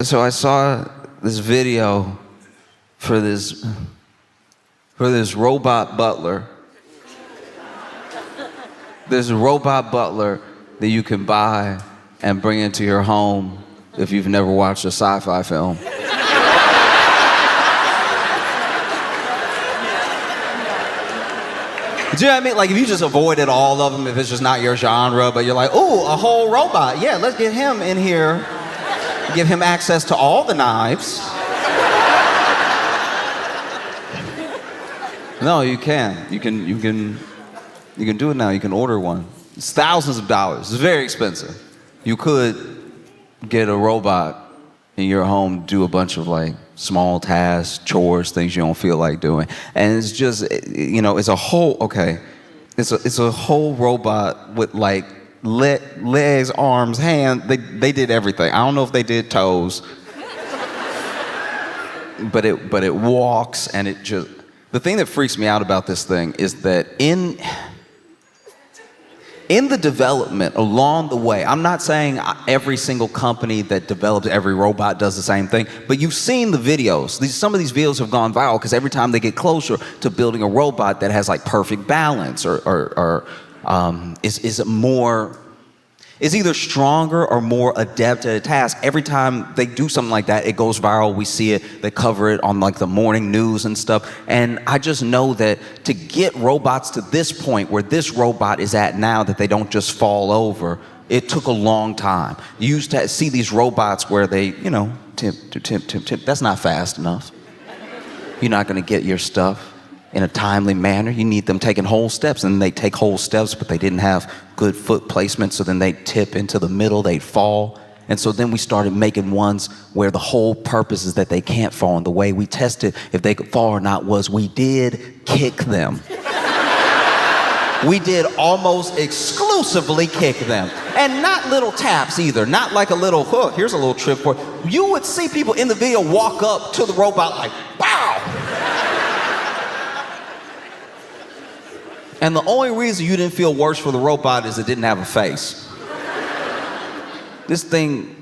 So I saw this video for this robot butler. There's a robot butler that you can buy and bring into your home if you've never watched a sci-fi film. Do you know what I mean? Like, if you just avoided all of them, if it's just not your genre, but you're like, ooh, a whole robot. Yeah, let's get him in here. Give him access to all the knives. No, you can. You can do it now. You can order one. It's thousands of dollars. It's very expensive. You could get a robot in your home, do a bunch of like small tasks, chores, things you don't feel like doing. And it's just, it's a whole, it's a whole robot with like legs, arms, hands. They did everything. I don't know if they did toes, but it walks, and it just, the thing that freaks me out about this thing is that in the development along the way, I'm not saying every single company that develops every robot does the same thing, but you've seen the videos. Some of these videos have gone viral because every time they get closer to building a robot that has like perfect balance or is either stronger or more adept at a task, every time they do something like that, it goes viral. We see it. They cover it on like the morning news and stuff. And I just know that to get robots to this point where this robot is at now, that they don't just fall over, it took a long time. You used to see these robots where they, tip. That's not fast enough. You're not going to get your stuff in a timely manner. You need them taking whole steps, and they take whole steps, but they didn't have good foot placement, so then they'd tip into the middle, they'd fall. And so then we started making ones where the whole purpose is that they can't fall, and the way we tested if they could fall or not was we did kick them. We did almost exclusively kick them. And not little taps either, not like a little hook, here's a little trick for it. You would see people in the video walk up to the robot like, wow! And the only reason you didn't feel worse for the robot is it didn't have a face. This thing,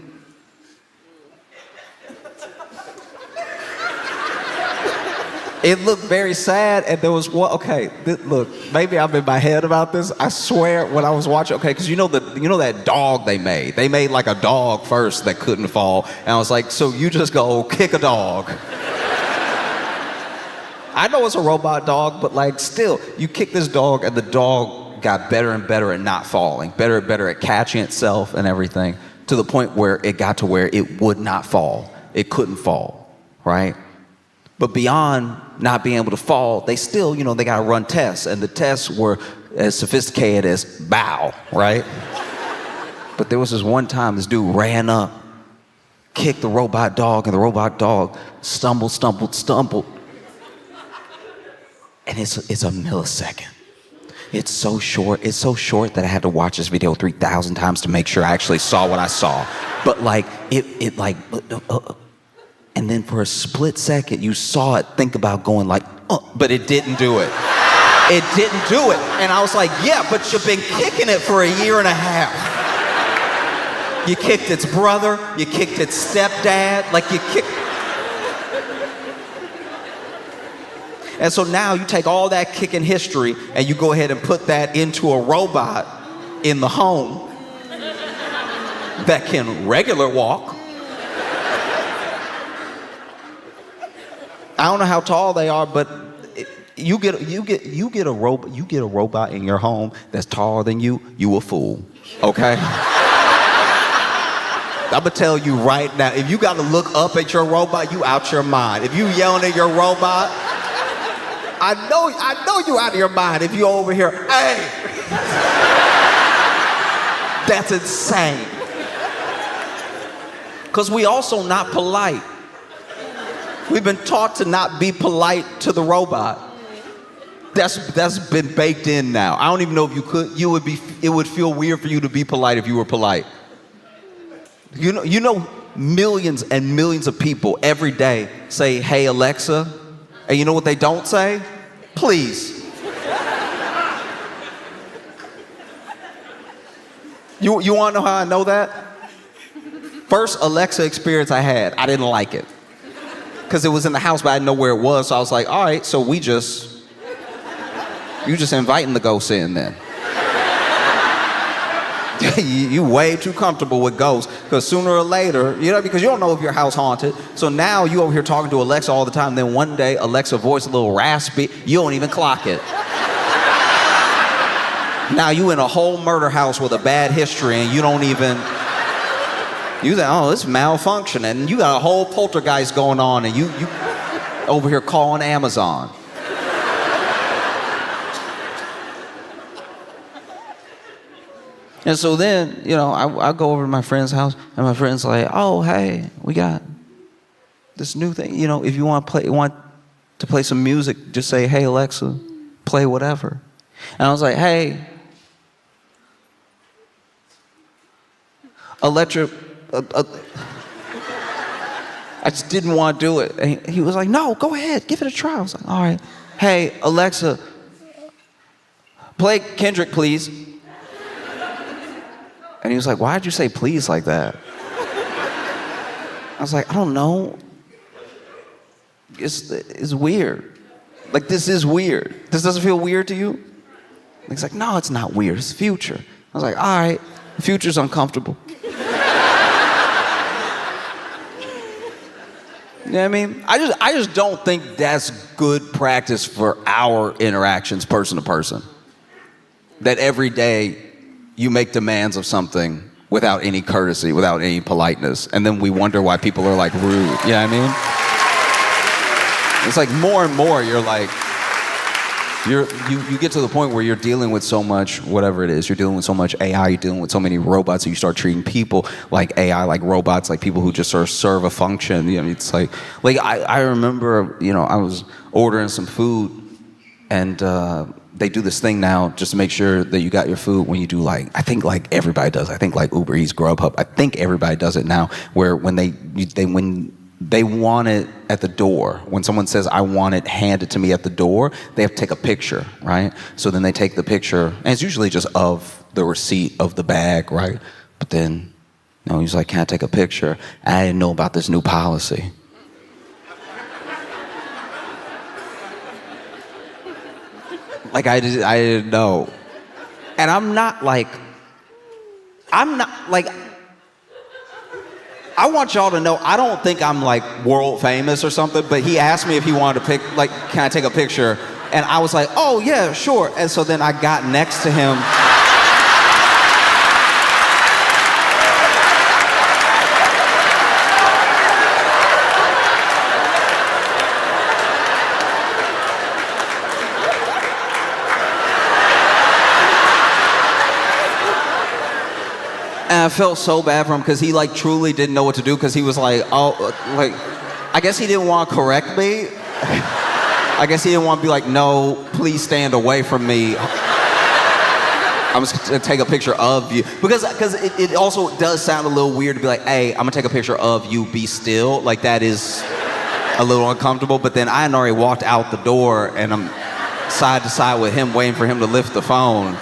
it looked very sad, and there was one, look, maybe I'm in my head about this. I swear when I was watching, because you know that dog they made? They made like a dog first that couldn't fall. And I was like, so you just go kick a dog. I know it's a robot dog, but like still, you kick this dog and the dog got better and better at not falling, better and better at catching itself and everything, to the point where it got to where it would not fall. It couldn't fall, right? But beyond not being able to fall, they still, they got to run tests, and the tests were as sophisticated as bow, right? But there was this one time this dude ran up, kicked the robot dog, and the robot dog stumbled. And it's a millisecond. It's so short that I had to watch this video 3,000 times to make sure I actually saw what I saw. But like, and then for a split second, you saw it think about going like, but it didn't do it. It didn't do it. And I was like, yeah, but you've been kicking it for a year and a half. You kicked its brother, you kicked its stepdad, like you kicked. And so now you take all that kicking history and you go ahead and put that into a robot in the home that can regular walk. I don't know how tall they are, but you get a robot in your home that's taller than you a fool, okay? I'm gonna tell you right now, if you gotta look up at your robot, you out your mind. If you yelling at your robot, I know you out of your mind if you over here, hey! That's insane. Because we also not polite. We've been taught to not be polite to the robot. That's been baked in now. I don't even know if you could, it would feel weird for you to be polite if you were polite. You know millions and millions of people every day say, hey Alexa, and you know what they don't say? Please. You want to know how I know that? First Alexa experience I had, I didn't like it. Because it was in the house, but I didn't know where it was. So I was like, all right, so you just inviting the ghosts in then. You way too comfortable with ghosts, because sooner or later, because you don't know if your house haunted. So now you over here talking to Alexa all the time. Then one day, Alexa voice a little raspy. You don't even clock it. Now you in a whole murder house with a bad history, and you don't even. You think, oh, it's malfunctioning. And you got a whole poltergeist going on, and you over here calling Amazon. And so then, I go over to my friend's house, and my friend's like, oh, hey, we got this new thing. If you want to play some music, just say, hey, Alexa, play whatever. And I was like, hey, I just didn't want to do it. And he was like, no, go ahead, give it a try. I was like, all right. Hey, Alexa, play Kendrick, please. And he was like, why'd you say please like that? I was like, I don't know. It's weird. Like, this is weird. This doesn't feel weird to you? He's like, no, it's not weird. It's future. I was like, all right, the future's uncomfortable. You know what I mean? I just don't think that's good practice for our interactions person to person. That every day you make demands of something without any courtesy, without any politeness, and then we wonder why people are like rude. You know what I mean? It's like more and more you're like, you get to the point where you're dealing with so much, whatever it is, you're dealing with so much AI, you're dealing with so many robots, and you start treating people like AI, like robots, like people who just sort of serve a function. It's like I remember, I was ordering some food, and they do this thing now just to make sure that you got your food when you do I think everybody does. I think Uber Eats, Grubhub, I think everybody does it now, where when they want it at the door, when someone says, I want it handed to me at the door, they have to take a picture, right? So then they take the picture, and it's usually just of the receipt of the bag, right? But then, he's like, can I take a picture? I didn't know about this new policy. I didn't know. And I'm not like, I want y'all to know, I don't think I'm like world famous or something, but he asked me if he wanted to can I take a picture? And I was like, oh yeah, sure. And so then I got next to him. And I felt so bad for him because he truly didn't know what to do, because he was like, I guess he didn't want to correct me. I guess he didn't want to be like, no, please stand away from me. I'm just gonna take a picture of you. Because it also does sound a little weird to be like, hey, I'm gonna take a picture of you, be still. That is a little uncomfortable. But then I had already walked out the door, and I'm side to side with him, waiting for him to lift the phone.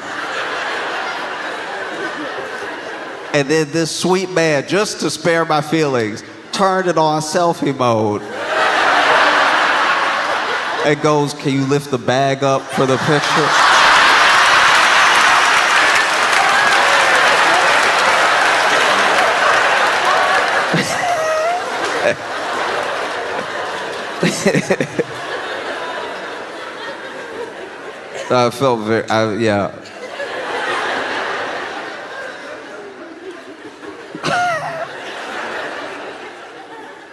And then this sweet man, just to spare my feelings, turned it on selfie mode. It goes, can you lift the bag up for the picture? I felt yeah.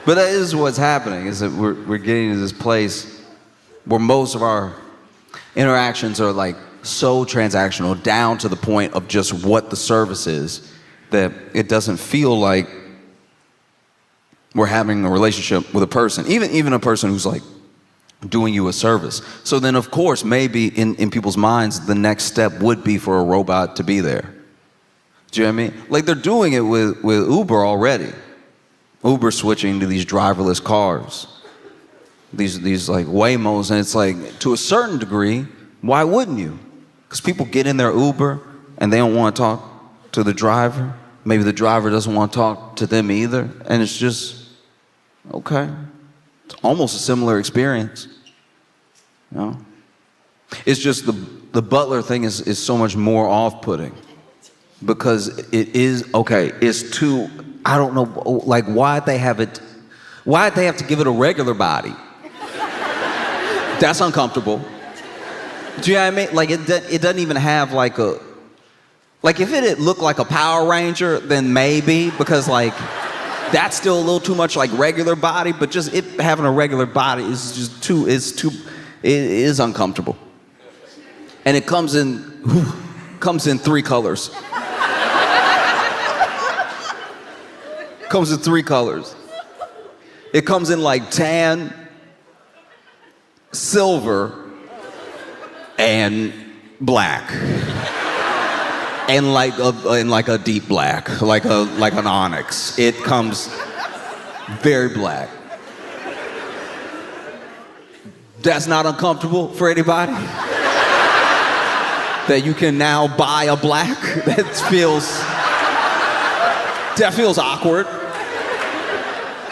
But that is what's happening, is that we're getting to this place where most of our interactions are so transactional, down to the point of just what the service is, that it doesn't feel like we're having a relationship with a person, even a person who's doing you a service. So then, of course, maybe in people's minds, the next step would be for a robot to be there. Do you know what I mean? They're doing it with Uber already. Uber switching to these driverless cars, these Waymos, and it's to a certain degree, why wouldn't you? Because people get in their Uber and they don't want to talk to the driver. maybe the driver doesn't want to talk to them either. And it's just, okay. It's almost a similar experience. You know? It's just the butler thing is so much more off-putting because it is, okay, it's too, I don't know, like why'd they have to give it a regular body? That's uncomfortable. Do you know what I mean? Like it doesn't even have like if it had looked like a Power Ranger, then maybe, because like that's still a little too much like regular body, but just it having a regular body is just it is uncomfortable. And it comes in 3 colors. Comes in 3 colors. It comes in like tan, silver, and black. And like a deep black, like an onyx. It comes very black. That's not uncomfortable for anybody? That you can now buy a black? That feels awkward.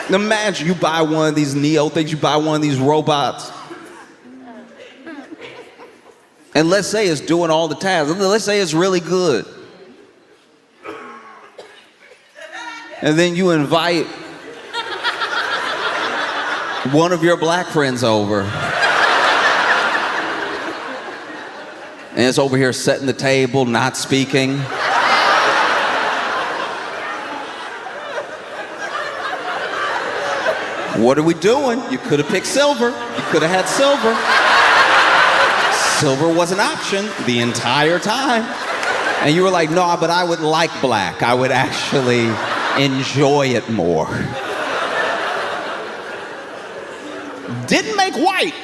Imagine you buy one of these Neo things, you buy one of these robots. And let's say it's doing all the tasks. Let's say it's really good. And then you invite one of your black friends over. And it's over here setting the table, not speaking. What are we doing? You could have picked silver. You could have had silver. Silver was an option the entire time. And you were like, no, but I would like black. I would actually enjoy it more. Didn't make white.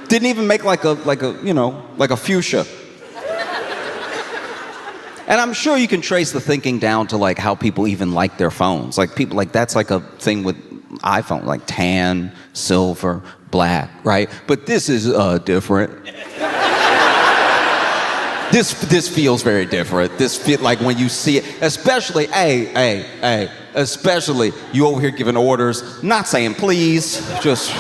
Didn't even make like a fuchsia. And I'm sure you can trace the thinking down to like how people even like their phones. Like people, like that's like a thing with iPhone, like tan, silver, black, right? But this is different. This feels very different. This feel like when you see it, especially, especially you over here giving orders, not saying please, just.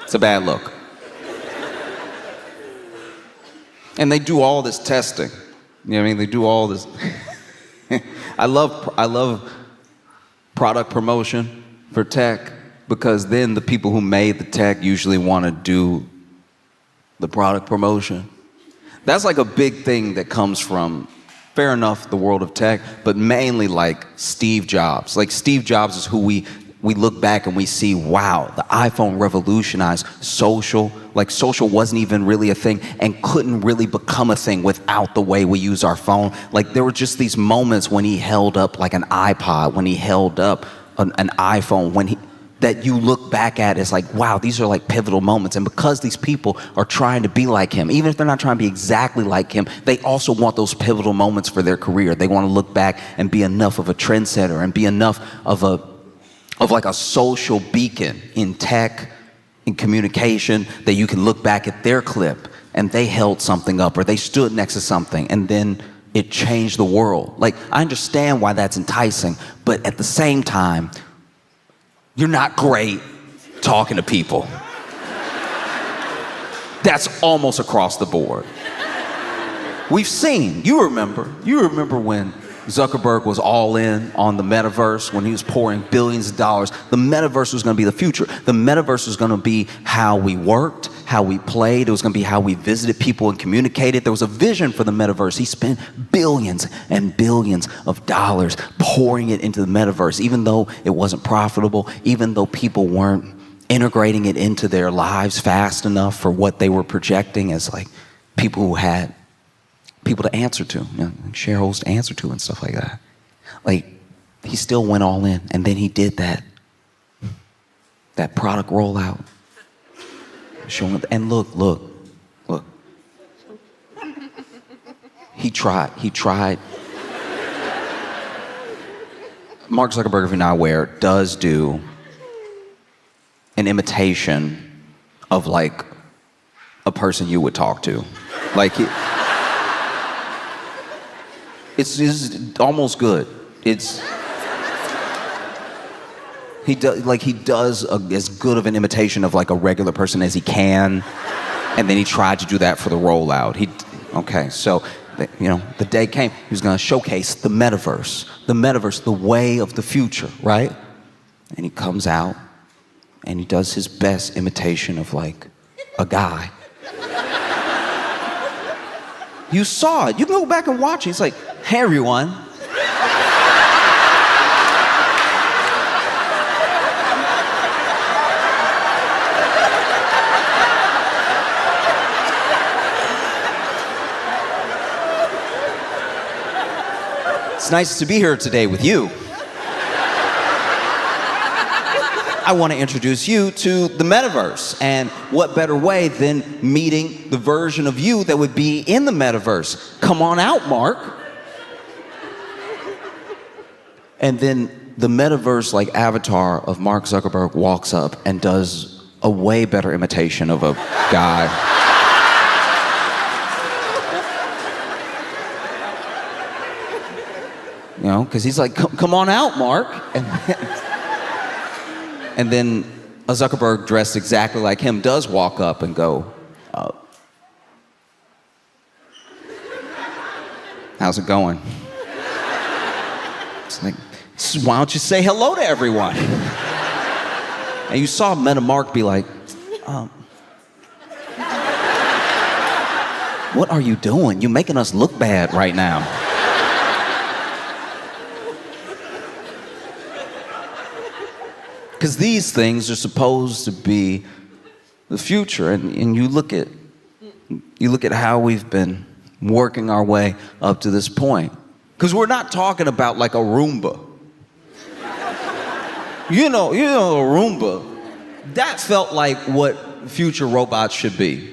It's a bad look. And they do all this testing. You know what I mean? They do all this. I love product promotion for tech because then the people who made the tech usually want to do the product promotion. That's like a big thing that comes from, fair enough, the world of tech, but mainly like Steve Jobs. Like Steve Jobs is who we look back and we see, wow, the iPhone revolutionized social. Like social wasn't even really a thing and couldn't really become a thing without the way we use our phone. Like there were just these moments when he held up like an iPod, when he held up an iPhone, that you look back at as like, wow, these are like pivotal moments. And because these people are trying to be like him, even if they're not trying to be exactly like him, they also want those pivotal moments for their career. They want to look back and be enough of a trendsetter and be enough of like a social beacon in tech, in communication, that you can look back at their clip and they held something up or they stood next to something and then it changed the world. Like, I understand why that's enticing, but at the same time, you're not great talking to people. That's almost across the board. We've seen, you remember when Zuckerberg was all in on the metaverse, when he was pouring billions of dollars. The metaverse was going to be the future. The metaverse was going to be how we worked, how we played. It was going to be how we visited people and communicated. There was a vision for the metaverse. He spent billions and billions of dollars pouring it into the metaverse, even though it wasn't profitable, even though people weren't integrating it into their lives fast enough for what they were projecting as like people who had people to answer to, you know, shareholders to answer to and stuff like that. Like, he still went all in, and then he did that product rollout. Showing, and look. He tried. Mark Zuckerberg, if you're not aware, does do an imitation of like a person you would talk to. Like, it's almost good. He does as good of an imitation of like a regular person as he can, and then he tried to do that for the rollout. So the day came. He was going to showcase the metaverse, the way of the future, right? And he comes out, and he does his best imitation of like a guy. You saw it. You can go back and watch it. It's like, hey everyone. It's nice to be here today with you. I want to introduce you to the metaverse, and what better way than meeting the version of you that would be in the metaverse? Come on out, Mark. And then the metaverse like avatar of Mark Zuckerberg walks up and does a way better imitation of a guy. Because he's like, come on out, Mark. And then a Zuckerberg dressed exactly like him does walk up and go, how's it going? It's like, why don't you say hello to everyone? And you saw Meta Mark be like, what are you doing? You're making us look bad right now. Because these things are supposed to be the future, and you look at how we've been working our way up to this point. Because we're not talking about like a Roomba. You know, a Roomba. That felt like what future robots should be. Do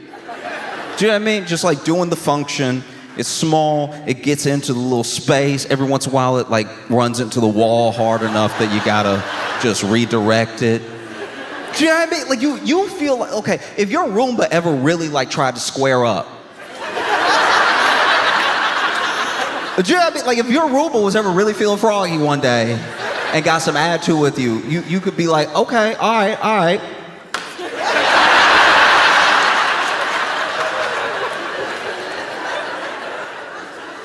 you know what I mean? Just like doing the function. It's small. It gets into the little space. Every once in a while, it like runs into the wall hard enough that you gotta just redirect it. Do you know what I mean? Like you feel like, okay, if your Roomba ever really like tried to square up. Do you know what I mean? Like if your Roomba was ever really feeling froggy one day and got some attitude with you could be like, okay, all right.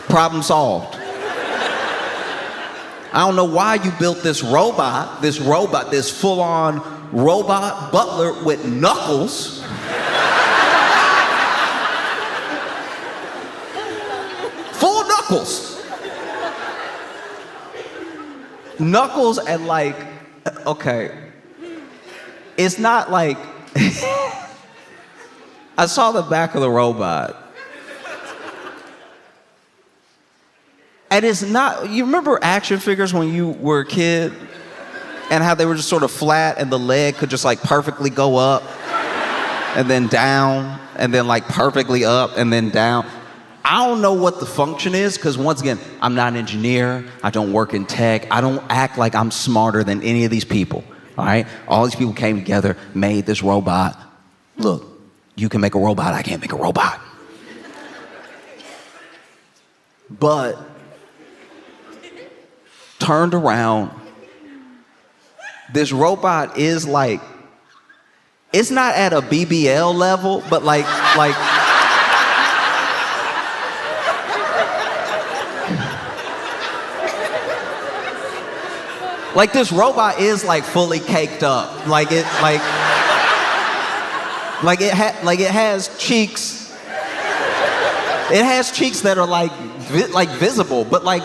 Problem solved. I don't know why you built this robot, this full-on robot butler with knuckles. Full of knuckles. Knuckles and like, okay. It's not like, I saw the back of the robot. And it's not, you remember action figures when you were a kid and how they were just sort of flat and the leg could just like perfectly go up and then down and then like perfectly up and then down? I don't know what the function is because once again, I'm not an engineer. I don't work in tech. I don't act like I'm smarter than any of these people, all right? All these people came together, made this robot. Look, you can make a robot, I can't make a robot. But turned around, this robot is like, it's not at a BBL level, but like this robot is like fully caked up. Like it has cheeks. It has cheeks that are like visible, but like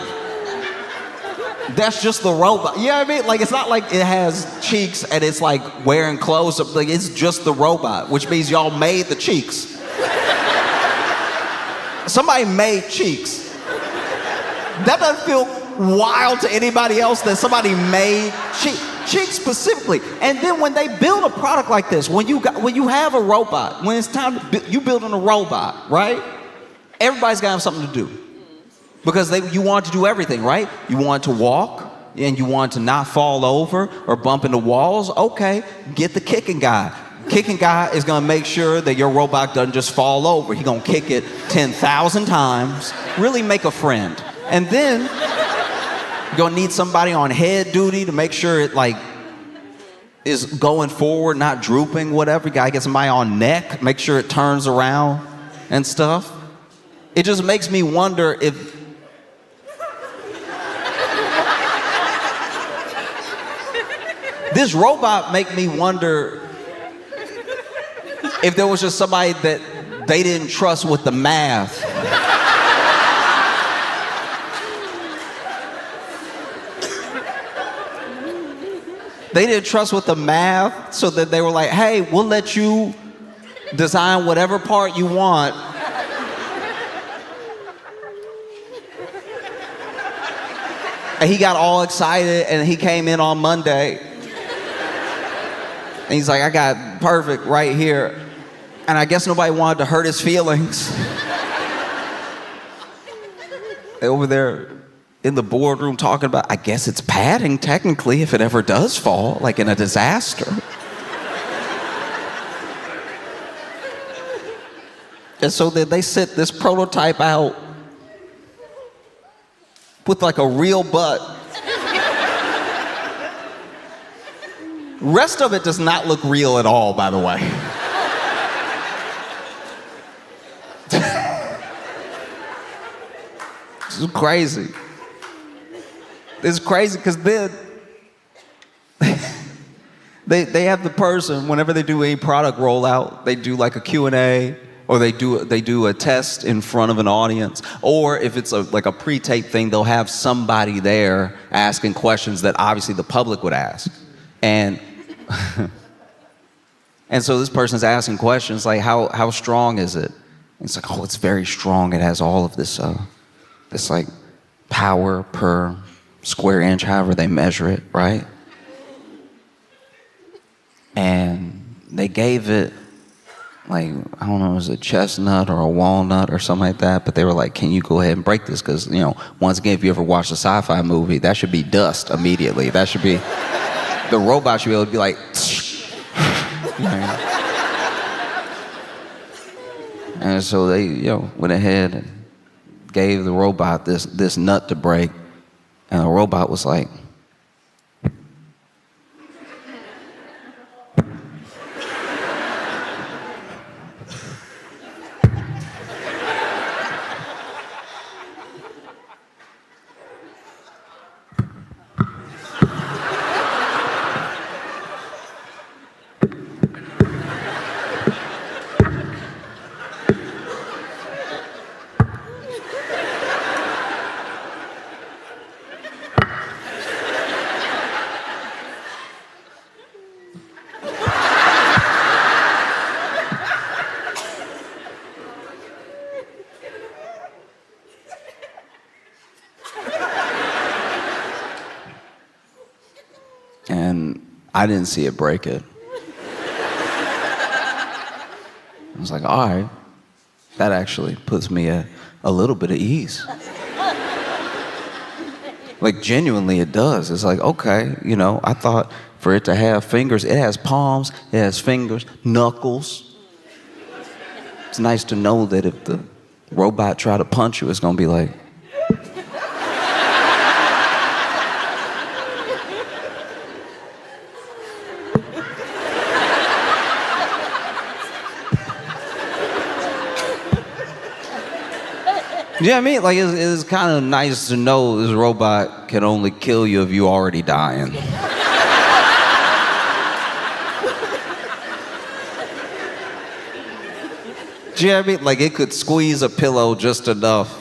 that's just the robot. You know what I mean? Like it's not like it has cheeks and it's like wearing clothes. Like it's just the robot, which means y'all made the cheeks. Somebody made cheeks. That doesn't feel wild to anybody else that somebody made cheeks specifically. And then when they build a product like this, when you have a robot, when it's time to you building a robot, right? Everybody's got to have something to do. Because you want to do everything, right? You want to walk, and you want to not fall over or bump into walls. Okay, get the kicking guy. kicking guy is gonna make sure that your robot doesn't just fall over. He's gonna kick it 10,000 times, really make a friend. And then you're gonna need somebody on head duty to make sure it like is going forward, not drooping, whatever. You gotta get somebody on neck, make sure it turns around and stuff. It just makes me wonder if this robot make me wonder if there was just somebody that they didn't trust with the math. They didn't trust with the math, so that they were like, hey, we'll let you design whatever part you want. And he got all excited and he came in on Monday. And he's like, I got perfect right here. And I guess nobody wanted to hurt his feelings. Over there in the boardroom talking about, I guess it's padding technically if it ever does fall, like in a disaster. And so then they set this prototype out with like a real butt. Rest of it does not look real at all, by the way. This is crazy. It's crazy because then they have the person, whenever they do any product rollout, they do like a Q&A, or they do a test in front of an audience, or if it's like a pre-tape thing, they'll have somebody there asking questions that obviously the public would ask. And and so this person's asking questions like, how strong is it? And it's like, oh, it's very strong. It has all of this like power per square inch, however they measure it, right? And they gave it like, I don't know, it was a chestnut or a walnut or something like that, but they were like, can you go ahead and break this? Because, you know, once again, if you ever watched a sci-fi movie, that should be dust immediately. That should be, the robot should be able to be like, you know? And so they, you know, went ahead and gave the robot this nut to break, and the robot was like, and I didn't see it break it. I was like, all right, that actually puts me at a little bit of ease. Like, genuinely, it does. It's like, okay, you know, I thought for it to have fingers, it has palms, it has fingers, knuckles. It's nice to know that if the robot try to punch you, it's gonna be like, you know what I mean? Like, it's kind of nice to know this robot can only kill you if you already dying. Do you know what I mean? Like, it could squeeze a pillow just enough.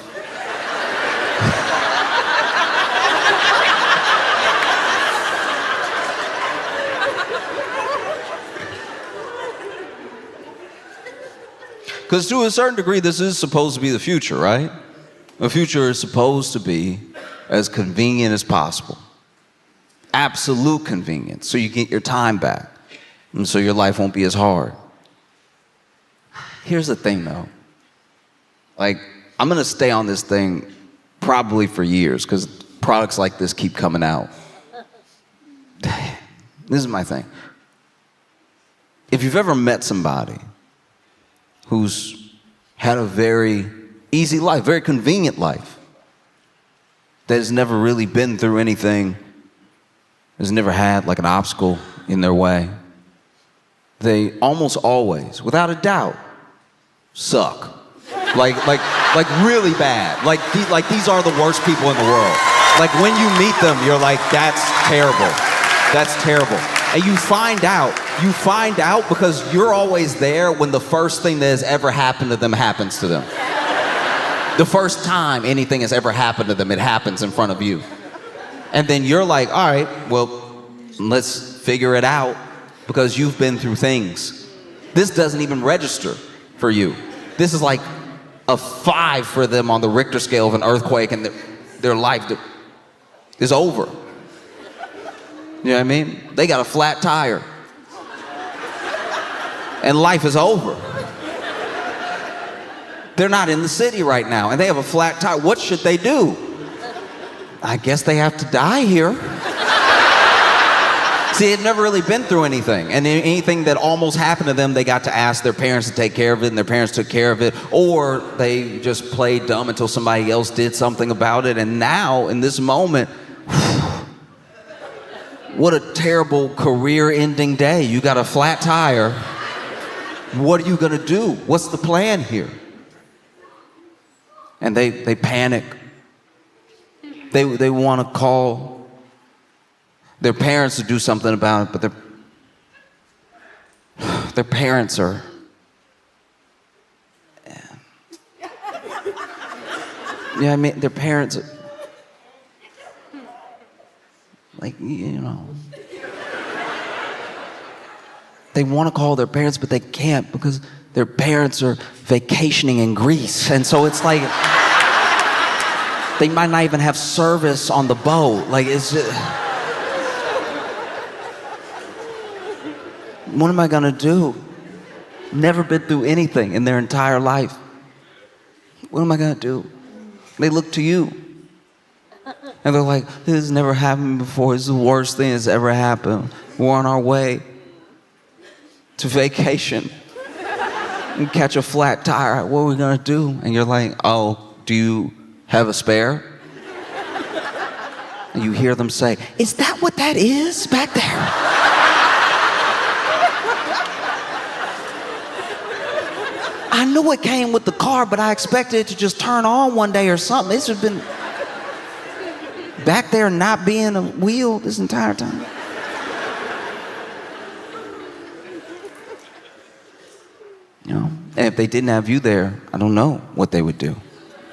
Because to a certain degree, this is supposed to be the future, right? The future is supposed to be as convenient as possible. Absolute convenience, so you get your time back, and so your life won't be as hard. Here's the thing, though. Like, I'm gonna stay on this thing probably for years, because products like this keep coming out. This is my thing. if you've ever met somebody who's had a very easy life, very convenient life, that has never really been through anything, has never had like an obstacle in their way, they almost always, without a doubt, suck. Like really bad. Like these are the worst people in the world. Like when you meet them, you're like, that's terrible. That's terrible. And you find out because you're always there when the first thing that has ever happened to them happens to them. The first time anything has ever happened to them, it happens in front of you. And then you're like, all right, well, let's figure it out because you've been through things. This doesn't even register for you. This is like a 5 for them on the Richter scale of an earthquake, and their life is over. You know what I mean? They got a flat tire. And life is over. They're not in the city right now, and they have a flat tire. What should they do? I guess they have to die here. See, they've never really been through anything, and anything that almost happened to them, they got to ask their parents to take care of it, and their parents took care of it, or they just played dumb until somebody else did something about it, and now, in this moment, what a terrible career-ending day. You got a flat tire. What are you gonna do? What's the plan here? And they panic. They want to call their parents to do something about it, but their parents are... Yeah, I mean, their parents are... Like, you know... They want to call their parents, but they can't because their parents are vacationing in Greece. And so it's like... They might not even have service on the boat. Like, it's just... What am I gonna do? Never been through anything in their entire life. What am I gonna do? They look to you. And they're like, this has never happened before. It's the worst thing that's ever happened. We're on our way to vacation and catch a flat tire. What are we gonna do? And you're like, oh, do you have a spare? And you hear them say, is that what that is back there? I knew it came with the car, but I expected it to just turn on one day or something. This has been back there not being a wheel this entire time. You know, and if they didn't have you there, I don't know what they would do.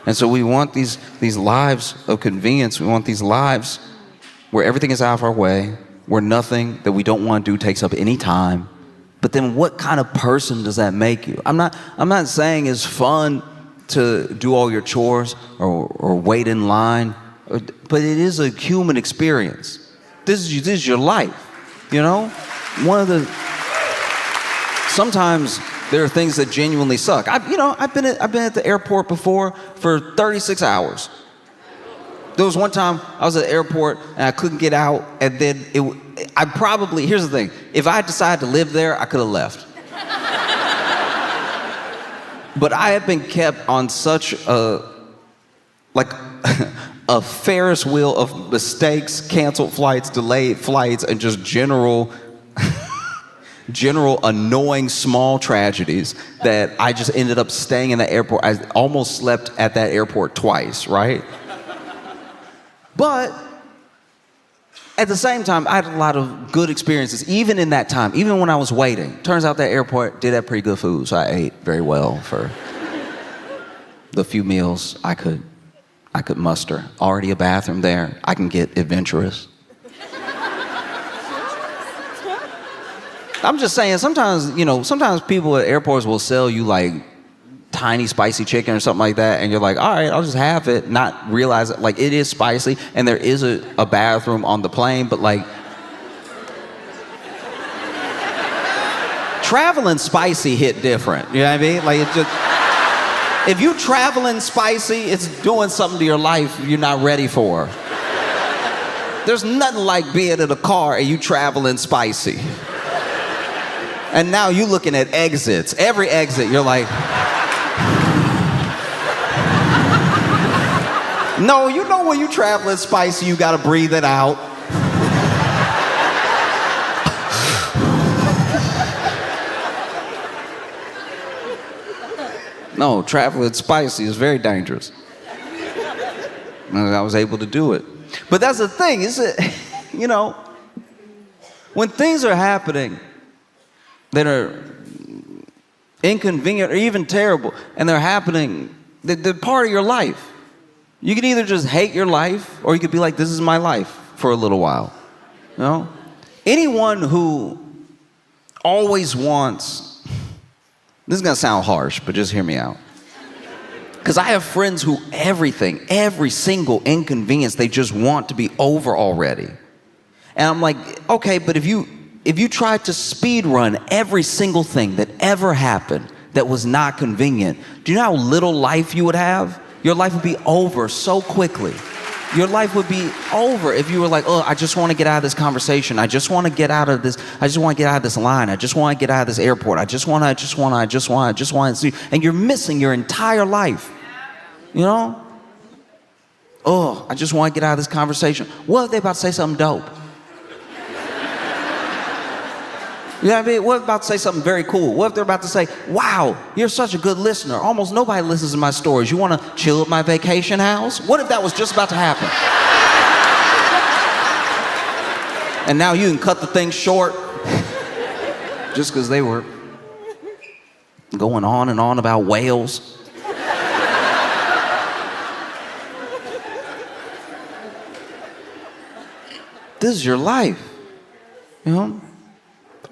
And so we want these lives of convenience. We want these lives where everything is out of our way, where nothing that we don't want to do takes up any time. But then what kind of person does that make you? I'm not saying it's fun to do all your chores or wait in line, but it is a human experience. This is your life, you know? Sometimes there are things that genuinely suck. I've been at the airport before for 36 hours. There was one time I was at the airport and I couldn't get out, and then here's the thing, if I had decided to live there, I could have left. But I have been kept on such a Ferris wheel of mistakes, canceled flights, delayed flights, and just general annoying small tragedies that I just ended up staying in the airport. I almost slept at that airport twice, right? But at the same time, I had a lot of good experiences, even in that time, even when I was waiting. Turns out that airport did have pretty good food, so I ate very well for the few meals I could muster. Already a bathroom there. I can get adventurous. I'm just saying, sometimes people at airports will sell you like tiny spicy chicken or something like that, and you're like, all right, I'll just have it, not realize it. Like, it is spicy, and there is a bathroom on the plane, but like, traveling spicy hit different, you know what I mean? Like, it just, if you traveling spicy, it's doing something to your life you're not ready for. There's nothing like being in a car and you traveling spicy. And now you looking at exits. Every exit, you're like, no, you know when you traveling spicy, you gotta breathe it out. No, traveling spicy is very dangerous. And I was able to do it. But that's the thing, is it, when things are happening that are inconvenient or even terrible, and they're happening, they're part of your life. You can either just hate your life, or you could be like, this is my life for a little while. Anyone who always wants, this is gonna sound harsh, but just hear me out. Because I have friends who every single inconvenience, they just want to be over already. And I'm like, okay, but if you tried to speed run every single thing that ever happened that was not convenient, do you know how little life you would have? Your life would be over so quickly. Your life would be over if you were like, oh, I just want to get out of this conversation. I just want to get out of this. I just want to get out of this line. I just want to get out of this airport. I just want to. And you're missing your entire life. Oh, I just want to get out of this conversation. What if they about to say something dope? You know what I mean? What if they're about to say something very cool? What if they're about to say, wow, you're such a good listener. Almost nobody listens to my stories. You want to chill at my vacation house? What if that was just about to happen? And now you can cut the thing short just because they were going on and on about whales. This is your life,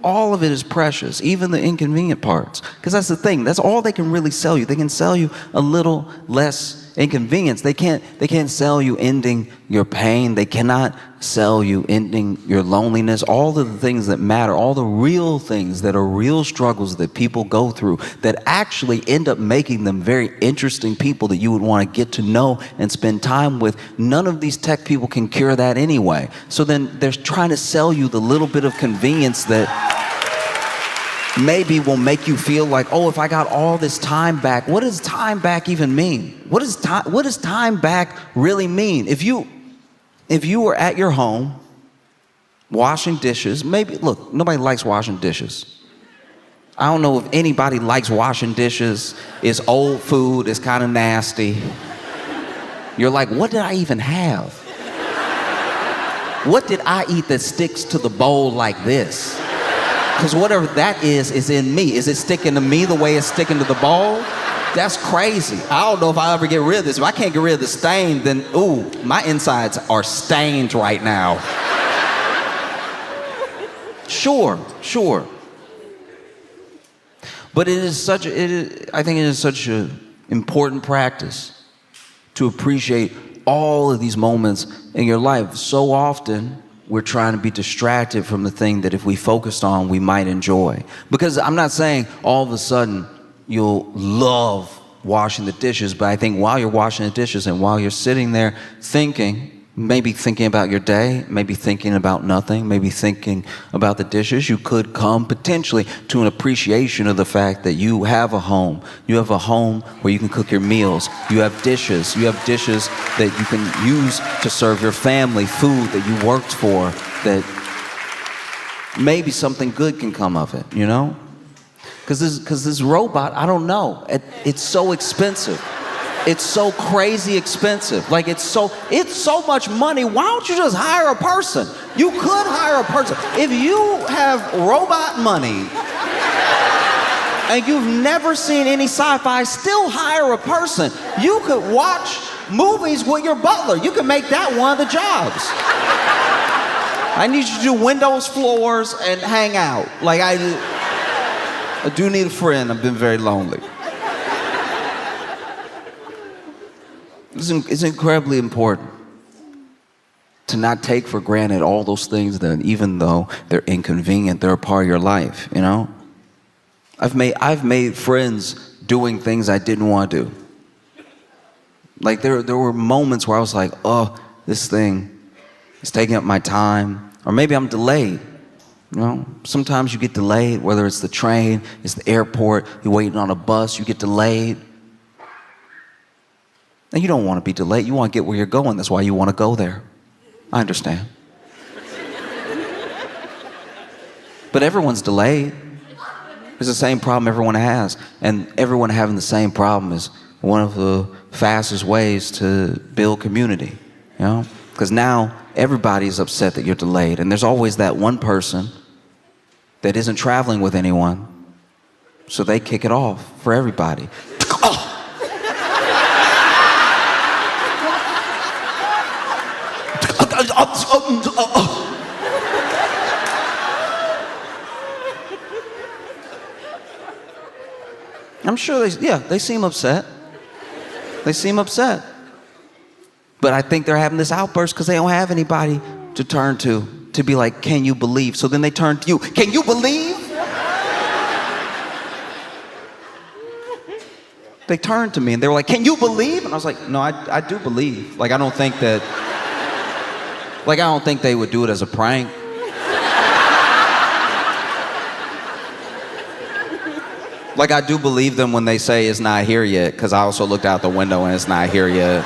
All of it is precious, even the inconvenient parts. Because that's the thing, that's all they can really sell you. They can sell you a little less inconvenience. They can't sell you ending your pain. They cannot sell you ending your loneliness. All of the things that matter, all the real things that are real struggles that people go through that actually end up making them very interesting people that you would want to get to know and spend time with. None of these tech people can cure that anyway. So then they're trying to sell you the little bit of convenience that maybe will make you feel like, oh, if I got all this time back, what does time back even mean? What does time back really mean? If you were at your home washing dishes, look, nobody likes washing dishes. I don't know if anybody likes washing dishes. It's old food, it's kind of nasty. You're like, what did I even have? What did I eat that sticks to the bowl like this? Because whatever that is in me. Is it sticking to me the way it's sticking to the bowl? That's crazy. I don't know if I'll ever get rid of this. If I can't get rid of the stain, then, ooh, my insides are stained right now. Sure. But I think it is such an important practice to appreciate all of these moments in your life. So often, we're trying to be distracted from the thing that if we focused on, we might enjoy. Because I'm not saying all of a sudden you'll love washing the dishes, but I think while you're washing the dishes and while you're sitting there thinking, maybe thinking about your day, maybe thinking about nothing, maybe thinking about the dishes, you could come potentially to an appreciation of the fact that you have a home. You have a home where you can cook your meals. You have dishes. You have dishes that you can use to serve your family, food that you worked for, that maybe something good can come of it, Because this robot, I don't know. It's so expensive. It's so crazy expensive. Like it's so much money. Why don't you just hire a person? You could hire a person. If you have robot money and you've never seen any sci-fi, still hire a person. You could watch movies with your butler. You can make that one of the jobs. I need you to do windows, floors, and hang out. Like I do need a friend. I've been very lonely. It's incredibly important to not take for granted all those things that even though they're inconvenient, they're a part of your life, I've made friends doing things I didn't want to do. Like there were moments where I was like, oh, this thing is taking up my time, or maybe I'm delayed. You know, sometimes you get delayed, whether it's the train, it's the airport, you're waiting on a bus, you get delayed. And you don't want to be delayed. You want to get where you're going. That's why you want to go there. I understand. But everyone's delayed. It's the same problem everyone has. And everyone having the same problem is one of the fastest ways to build community, you know? Because now everybody's upset that you're delayed. And there's always that one person that isn't traveling with anyone. So they kick it off for everybody. Oh! I'm sure they seem upset. They seem upset. But I think they're having this outburst because they don't have anybody to turn to be like, can you believe? So then they turn to you. Can you believe? They turned to me and they were like, can you believe? And I was like, no, I do believe. Like, I don't think they would do it as a prank. Like, I do believe them when they say it's not here yet, because I also looked out the window and it's not here yet.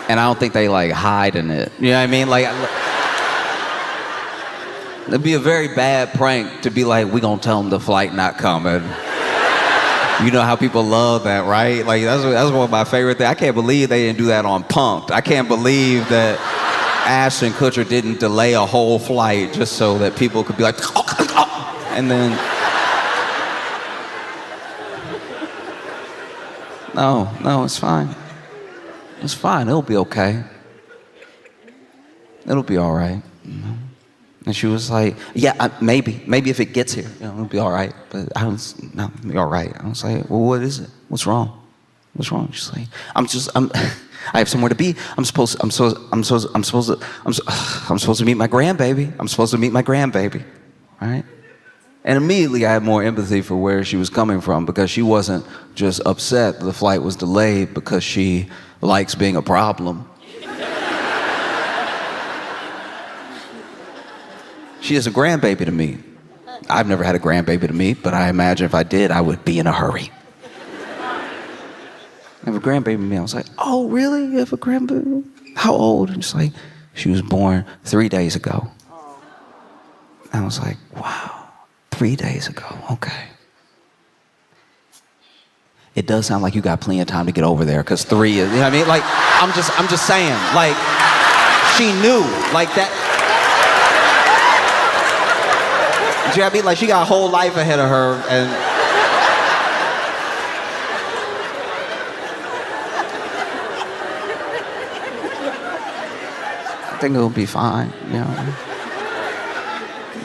And I don't think they, like, hide in it. You know what I mean? Like, it'd be a very bad prank to be like, we gonna tell them the flight not coming. You know how people love that, right? Like, that's one of my favorite things. I can't believe they didn't do that on Punk'd. I can't believe that Ashton Kutcher didn't delay a whole flight just so that people could be like, and then, no, it's fine. It's fine, it'll be okay. It'll be all right. You know? And she was like, yeah, maybe if it gets here, you know, it'll be all right. But it'll be all right. I was like, well, what is it? What's wrong? What's wrong? She's like, I have somewhere to be. I'm supposed to meet my grandbaby. I'm supposed to meet my grandbaby, right? And immediately I had more empathy for where she was coming from, because she wasn't just upset the flight was delayed because she likes being a problem. She is a grandbaby to me. I've never had a grandbaby to meet, but I imagine if I did, I would be in a hurry. I have a grandbaby to me. I was like, oh, really? You have a grandbaby? How old? And she's like, she was born 3 days ago. I was like, wow. 3 days ago, okay. It does sound like you got plenty of time to get over there, because 3 is, you know what I mean? Like, I'm just saying, like, she knew, like that. You know what I mean? Like, she got a whole life ahead of her, and I think it'll be fine, you know?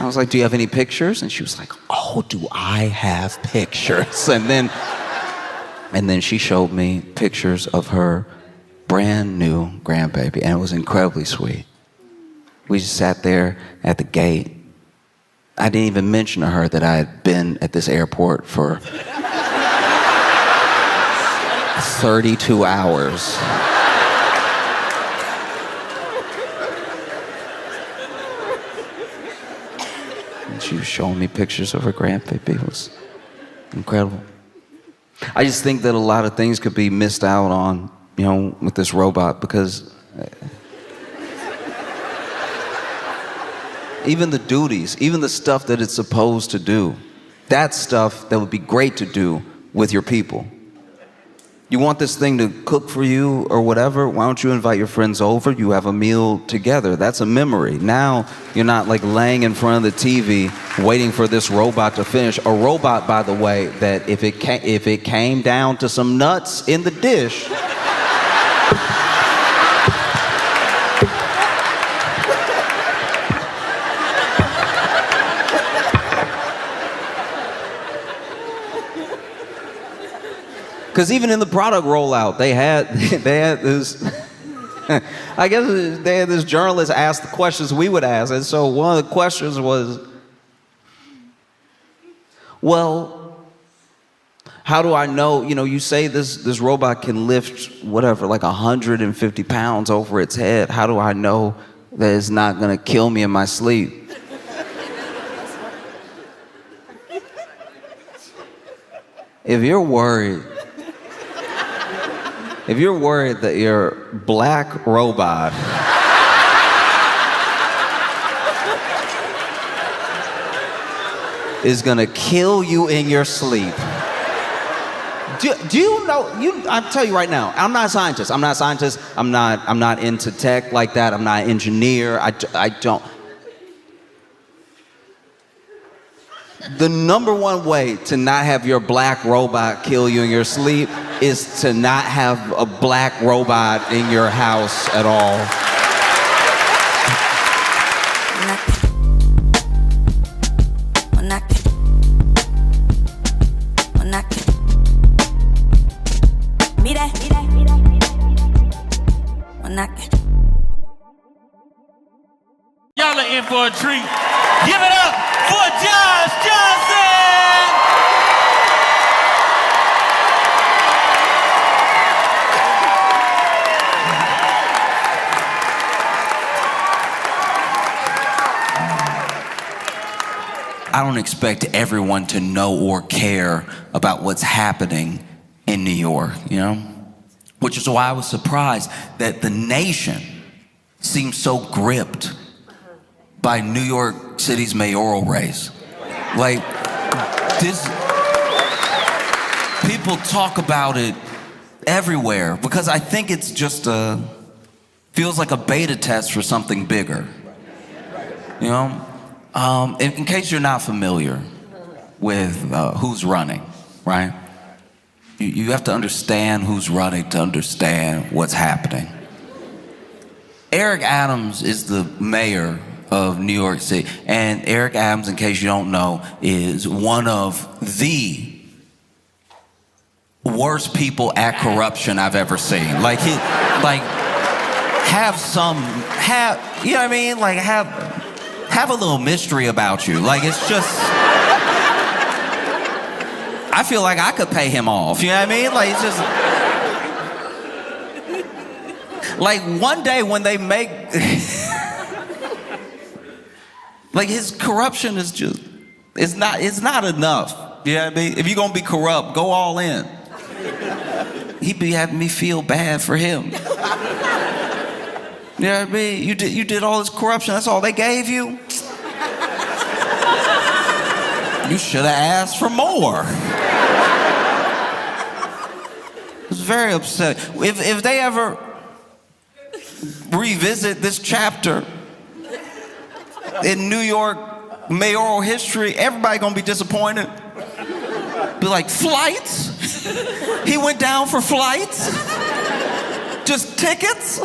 I was like, do you have any pictures? And she was like, oh, do I have pictures? And then she showed me pictures of her brand new grandbaby, and it was incredibly sweet. We just sat there at the gate. I didn't even mention to her that I had been at this airport for 32 hours. She was showing me pictures of her grandbaby. It was incredible. I just think that a lot of things could be missed out on, you know, with this robot, because even the duties, even the stuff that it's supposed to do, that's stuff that would be great to do with your people. You want this thing to cook for you or whatever, why don't you invite your friends over? You have a meal together. That's a memory. Now you're not like laying in front of the TV waiting for this robot to finish. A robot, by the way, that if it came down to some nuts in the dish, because even in the product rollout, they had this, I guess they had this journalist ask the questions we would ask. And so one of the questions was, well, how do I know, you know, you say this robot can lift whatever, like 150 pounds over its head. How do I know that is not gonna kill me in my sleep. If you're worried that your black robot is gonna kill you in your sleep. Do you know, I'll tell you right now, I'm not a scientist. I'm not into tech like that. I'm not an engineer. I don't. The number one way to not have your black robot kill you in your sleep is to not have a black robot in your house at all. Y'all are in for a treat. Give it up for Josh Johnson! I don't expect everyone to know or care about what's happening in New York, you know? Which is why I was surprised that the nation seems so gripped by New York City's mayoral race. Like, this, people talk about it everywhere because I think it's just feels like a beta test for something bigger, you know? In case you're not familiar with who's running, right? You have to understand who's running to understand what's happening. Eric Adams is the mayor of New York City. And Eric Adams, in case you don't know, is one of the worst people at corruption I've ever seen. You know what I mean? Like, have a little mystery about you. Like, it's just, I feel like I could pay him off. You know what I mean? Like, it's just, like, one day when they make, like, his corruption is just, it's not enough. You know what I mean? If you're gonna be corrupt, go all in. He'd be having me feel bad for him. You know what I mean? You did all this corruption, that's all they gave you? You should have asked for more. It was very upsetting. If they ever revisit this chapter in New York mayoral history, everybody gonna be disappointed. Be like, flights? He went down for flights? Just tickets?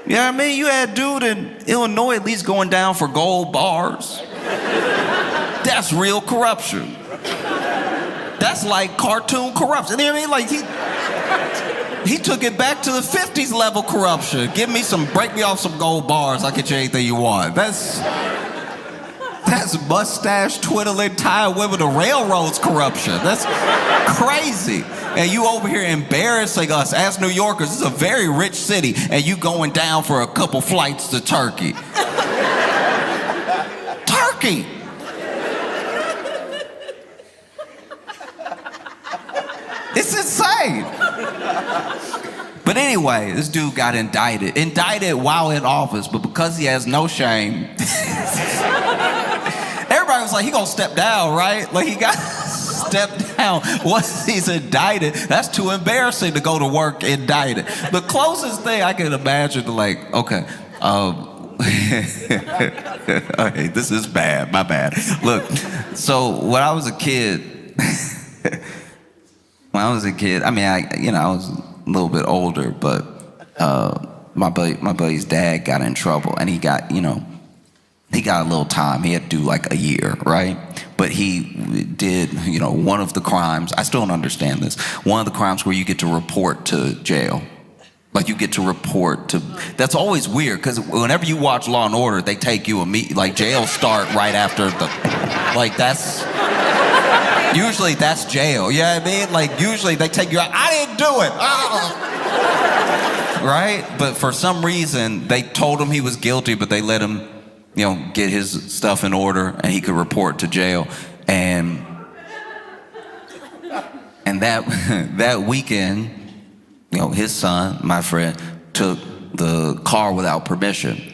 You know what I mean? You had a dude in Illinois at least going down for gold bars. That's real corruption. That's like cartoon corruption. You know what I mean? Like, he took it back to the 50s level corruption. Break me off some gold bars, I'll get you anything you want. That's mustache twiddling, tying women to railroads corruption. That's crazy. And you over here embarrassing us as New Yorkers. This is a very rich city, and you going down for a couple flights to Turkey. Turkey! It's insane. But anyway, this dude got indicted. Indicted while in office, but because he has no shame, everybody was like, he gonna step down, right? Like, he got step down once he's indicted. That's too embarrassing to go to work indicted. The closest thing I can imagine to, like, okay, okay, this is bad, my bad. Look, so when I was a kid, I mean, I was a little bit older, but my buddy's dad got in trouble, and he got a little time. He had to do like a year, right? But he did, one of the crimes, I still don't understand this, one of the crimes where you get to report to jail. Like, you get to report to, that's always weird, because whenever you watch Law & Order, they take you like, jail start right after usually that's jail, you know what I mean? Like, usually they take you out. I didn't do it. Right? But for some reason, they told him he was guilty, but they let him, get his stuff in order and he could report to jail. And that weekend, his son, my friend, took the car without permission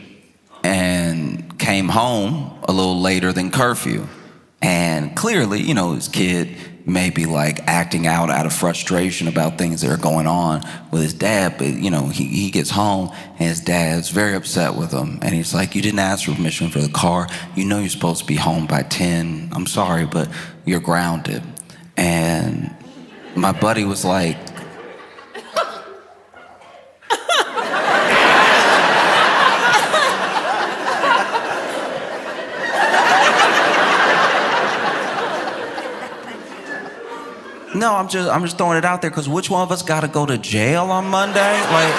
and came home a little later than curfew. And clearly, his kid may be like acting out of frustration about things that are going on with his dad, but he gets home and his dad's very upset with him, and he's like, you didn't ask for permission for the car, you're supposed to be home by 10, I'm sorry, but you're grounded. And my buddy was like, no, I'm just throwing it out there because which one of us got to go to jail on Monday? Like,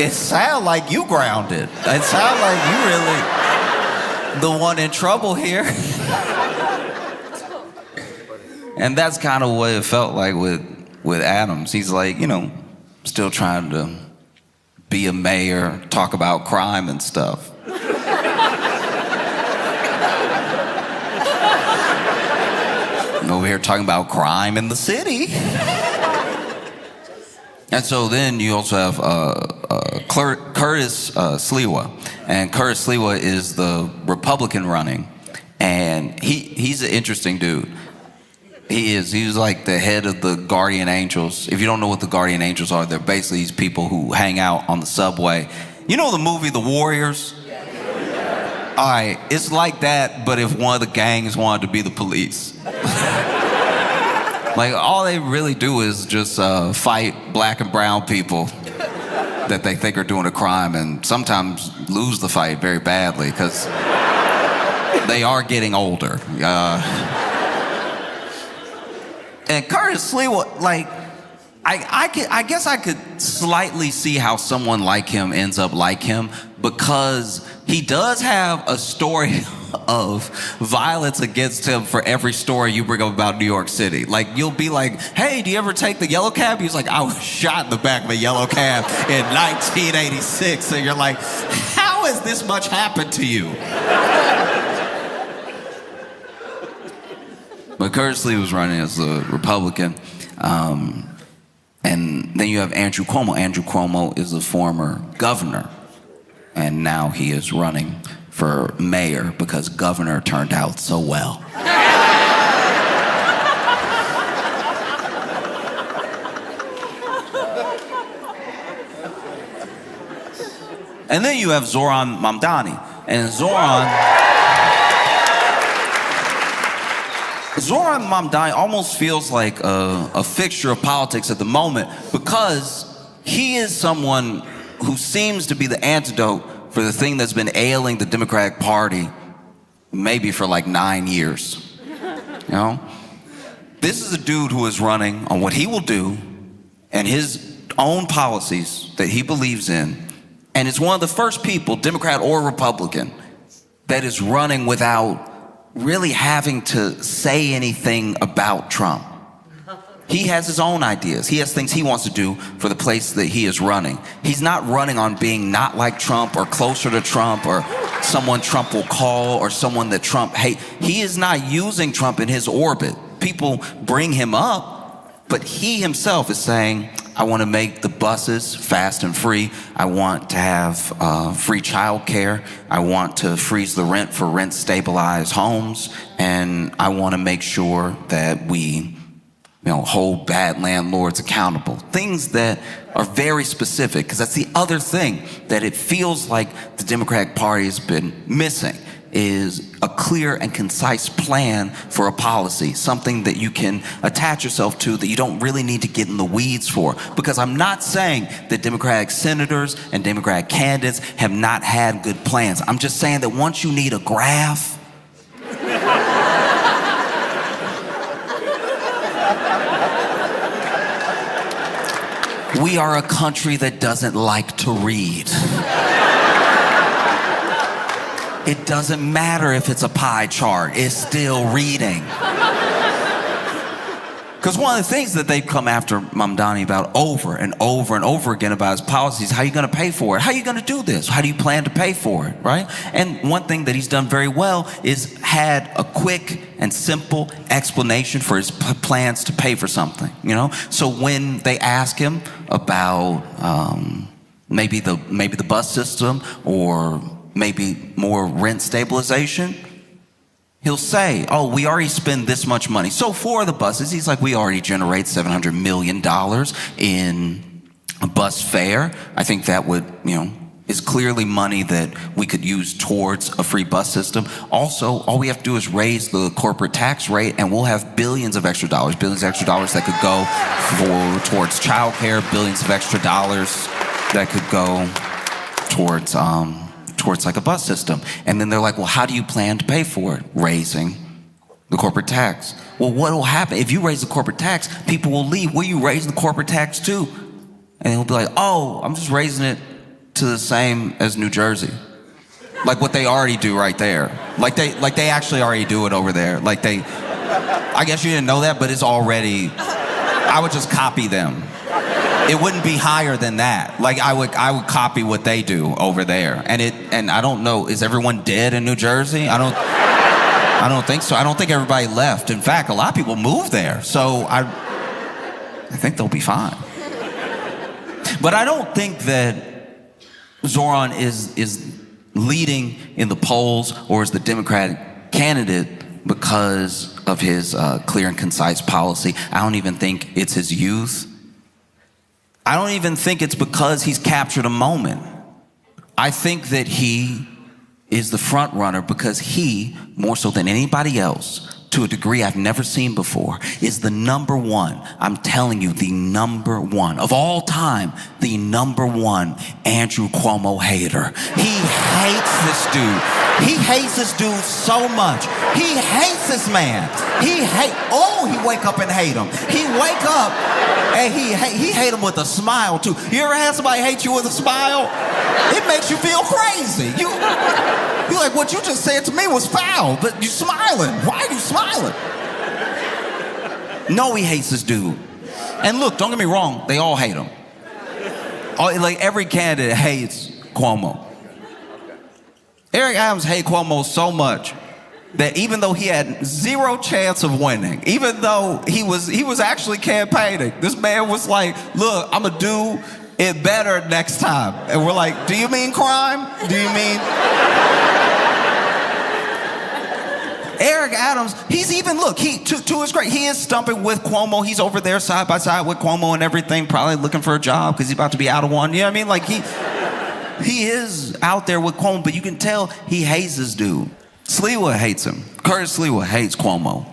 it sounds like you grounded. It sounds like you really the one in trouble here. And that's kind of what it felt like with Adams. He's like, still trying to be a mayor, talk about crime and stuff. Over here talking about crime in the city. And so then you also have Curtis Sliwa. And Curtis Sliwa is the Republican running. And he's an interesting dude. He is. He was like the head of the Guardian Angels. If you don't know what the Guardian Angels are, they're basically these people who hang out on the subway. You know the movie The Warriors? All right, it's like that, but if one of the gangs wanted to be the police. Like, all they really do is just fight black and brown people that they think are doing a crime, and sometimes lose the fight very badly because they are getting older. And Curtis Sliwa, like, I guess I could slightly see how someone like him ends up like him, because he does have a story of violence against him for every story you bring up about New York City. Like, you'll be like, hey, do you ever take the yellow cab? He's like, I was shot in the back of a yellow cab in 1986. And you're like, how has this much happened to you? But Curtis Lee was running as a Republican. And then you have Andrew Cuomo. Andrew Cuomo is a former governor. And now he is running for mayor because governor turned out so well. And then you have Zohran Mamdani. And Zohran Mamdani almost feels like a fixture of politics at the moment, because he is someone who seems to be the antidote for the thing that's been ailing the Democratic Party maybe for like 9 years. This is a dude who is running on what he will do and his own policies that he believes in. And it's one of the first people, Democrat or Republican, that is running without really having to say anything about Trump. He has his own ideas. He has things he wants to do for the place that he is running. He's not running on being not like Trump or closer to Trump or someone Trump will call or someone that Trump hates. He is not using Trump in his orbit. People bring him up, but he himself is saying, I want to make the buses fast and free. I want to have free child care. I want to freeze the rent for rent-stabilized homes. And I want to make sure that we hold bad landlords accountable. Things that are very specific, because that's the other thing that it feels like the Democratic Party has been missing, is a clear and concise plan for a policy, something that you can attach yourself to, that you don't really need to get in the weeds for. Because I'm not saying that Democratic senators and Democratic candidates have not had good plans. I'm just saying that once you need a graph, we are a country that doesn't like to read. It doesn't matter if it's a pie chart, it's still reading. Because one of the things that they've come after Mamdani about over and over and over again about his policies, how are you going to pay for it? How are you going to do this? How do you plan to pay for it, right? And one thing that he's done very well is had a quick and simple explanation for his plans to pay for something, you know? So when they ask him about maybe the bus system or maybe more rent stabilization, he'll say, oh, we already spend this much money. So for the buses, he's like, we already generate $700 million in bus fare. I think that would, is clearly money that we could use towards a free bus system. Also, all we have to do is raise the corporate tax rate and we'll have billions of extra dollars that could go towards childcare, billions of extra dollars that could go towards like a bus system. And then they're like, well, how do you plan to pay for it? Raising the corporate tax. Well, what will happen? If you raise the corporate tax, people will leave. Where you raise the corporate tax to? And he'll be like, oh, I'm just raising it to the same as New Jersey. Like what they already do right there. Like they actually already do it over there. I guess you didn't know that, but it's already, I would just copy them. It wouldn't be higher than that. Like I would copy what they do over there. And I don't know, is everyone dead in New Jersey? I don't think so. I don't think everybody left. In fact, a lot of people moved there. So I think they'll be fine. But I don't think that Zohran is leading in the polls or is the Democratic candidate because of his clear and concise policy. I don't even think it's his youth. I don't even think it's because he's captured a moment. I think that he is the front runner because he, more so than anybody else, to a degree I've never seen before, is the number one, I'm telling you, the number one, of all time, the number one Andrew Cuomo hater. He hates this dude. He hates this dude so much. He hates this man. He wake up and hate him. He wake up and he hate him with a smile too. You ever had somebody hate you with a smile? It makes you feel crazy. You're like, what you just said to me was foul, but you're smiling. Why are you smiling? No, he hates this dude. And look, don't get me wrong, they all hate him. Like every candidate hates Cuomo. Eric Adams hates Cuomo so much that even though he had zero chance of winning, even though he was actually campaigning, this man was like, look, I'm gonna do it better next time. And we're like, do you mean crime? Do you mean? Eric Adams, he's even, look, to his credit, he is stumping with Cuomo. He's over there side by side with Cuomo and everything, probably looking for a job because he's about to be out of one. You know what I mean? Like he is out there with Cuomo, but you can tell he hates this dude. Sliwa hates him. Curtis Sliwa hates Cuomo.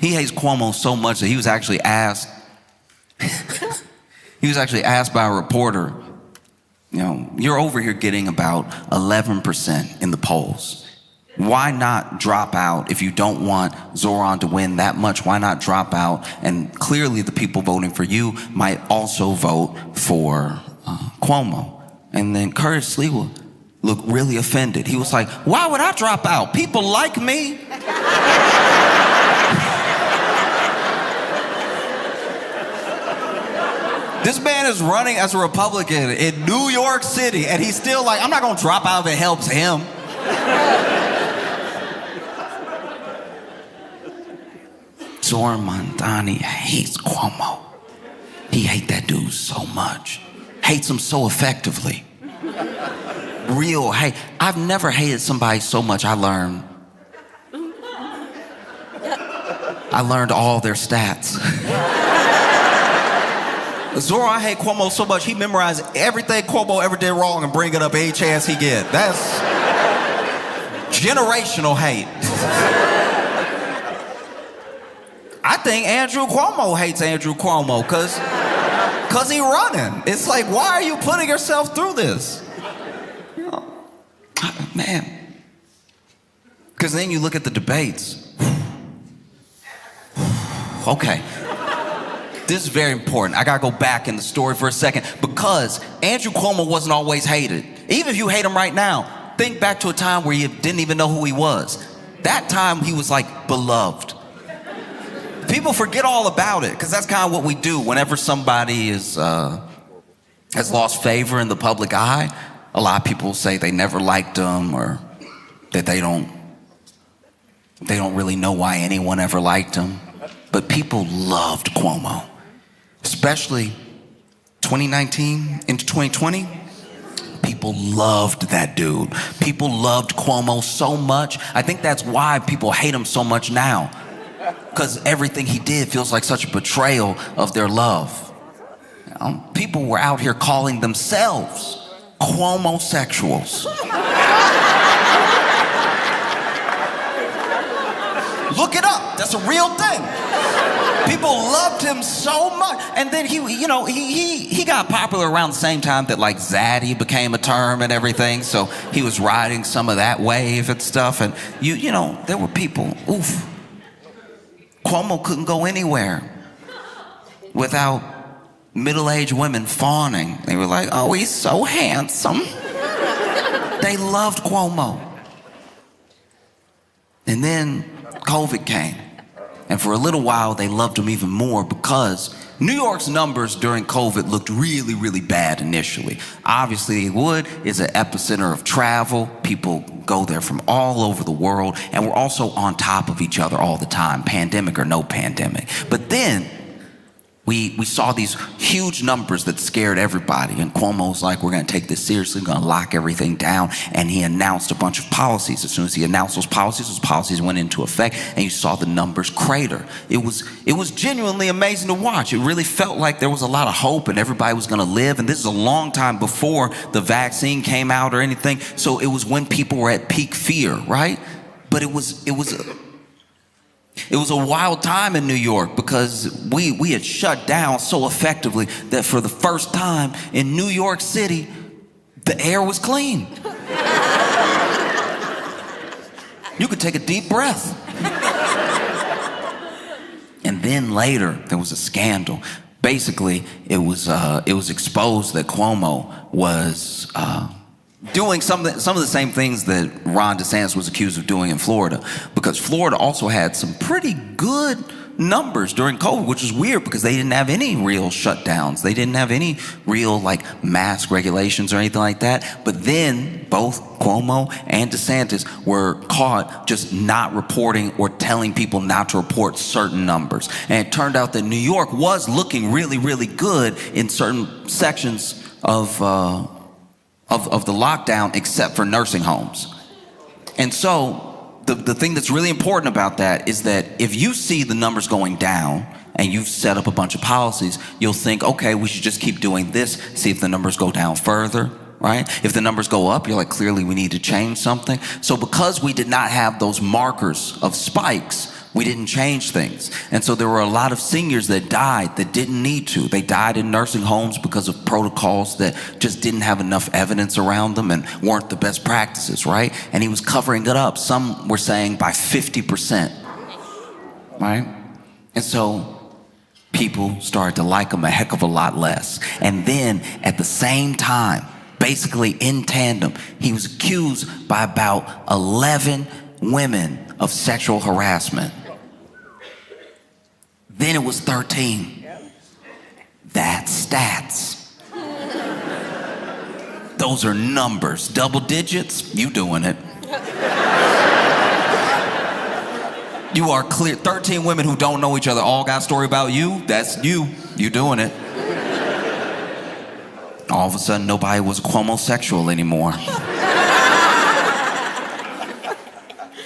He hates Cuomo so much that he was actually asked by a reporter, you're over here getting about 11% in the polls. Why not drop out if you don't want Zohran to win that much? Why not drop out? And clearly the people voting for you might also vote for Cuomo. And then Curtis Sliwa looked really offended. He was like, why would I drop out? People like me. This man is running as a Republican in New York City, and he's still like, I'm not gonna drop out if it helps him. Zohran Mamdani hates Cuomo. He hates that dude so much. Hates him so effectively. Real hate. I've never hated somebody so much. I learned all their stats. Zohran hate Cuomo so much, he memorized everything Cuomo ever did wrong and bring it up any chance he get. That's generational hate. I think Andrew Cuomo hates Andrew Cuomo because he running. It's like, why are you putting yourself through this? Man. Because then you look at the debates. Okay. This is very important. I gotta go back in the story for a second because Andrew Cuomo wasn't always hated. Even if you hate him right now, think back to a time where you didn't even know who he was. That time he was like beloved. people forget all about it because that's kind of what we do whenever somebody has lost favor in the public eye. A lot of people say they never liked them, or that they don't really know why anyone ever liked him. But people loved Cuomo, especially 2019 into 2020. People loved that dude. People loved Cuomo so much. I think that's why people hate him so much now, because everything he did feels like such a betrayal of their love. People were out here calling themselves Cuomo-sexuals. Look it up. That's a real thing. People loved him so much. And then he got popular around the same time that like zaddy became a term and everything. So he was riding some of that wave and stuff. And there were people, Cuomo couldn't go anywhere without middle-aged women fawning. They were like, oh, he's so handsome. They loved Cuomo. And then COVID came. And for a little while, they loved him even more because New York's numbers during COVID looked really, really bad initially. Obviously, it would. It's an epicenter of travel. People go there from all over the world. And we're also on top of each other all the time, pandemic or no pandemic. But then we saw these huge numbers that scared everybody. And Cuomo's like, we're going to take this seriously. We're going to lock everything down. And he announced a bunch of policies. As soon as he announced those policies went into effect. And you saw the numbers crater. It was genuinely amazing to watch. It really felt like there was a lot of hope and everybody was going to live. And this is a long time before the vaccine came out or anything. So it was when people were at peak fear, right? But it was a wild time in New York because we had shut down so effectively that for the first time in New York City, the air was clean. You could take a deep breath. And then later, there was a scandal. Basically, it was exposed that Cuomo was doing some of the same things that Ron DeSantis was accused of doing in Florida, because Florida also had some pretty good numbers during COVID, which is weird because they didn't have any real shutdowns. They didn't have any real mask regulations or anything like that. But then both Cuomo and DeSantis were caught just not reporting or telling people not to report certain numbers. And it turned out that New York was looking really, really good in certain sections of the lockdown, except for nursing homes. And so the thing that's really important about that is that if you see the numbers going down and you've set up a bunch of policies, you'll think, okay, we should just keep doing this, see if the numbers go down further, right? If the numbers go up, you're like, clearly we need to change something. So because we did not have those markers of spikes, we didn't change things. And so there were a lot of seniors that died that didn't need to. They died in nursing homes because of protocols that just didn't have enough evidence around them and weren't the best practices, right? And he was covering it up. Some were saying by 50%, right? And so people started to like him a heck of a lot less. And then at the same time, basically in tandem, he was accused by about 11 women of sexual harassment. Then it was 13. That's stats. Those are numbers. Double digits, you doing it. You are clear. 13 women who don't know each other all got a story about you. That's you. You doing it. All of a sudden, nobody was a Cuomo-sexual anymore.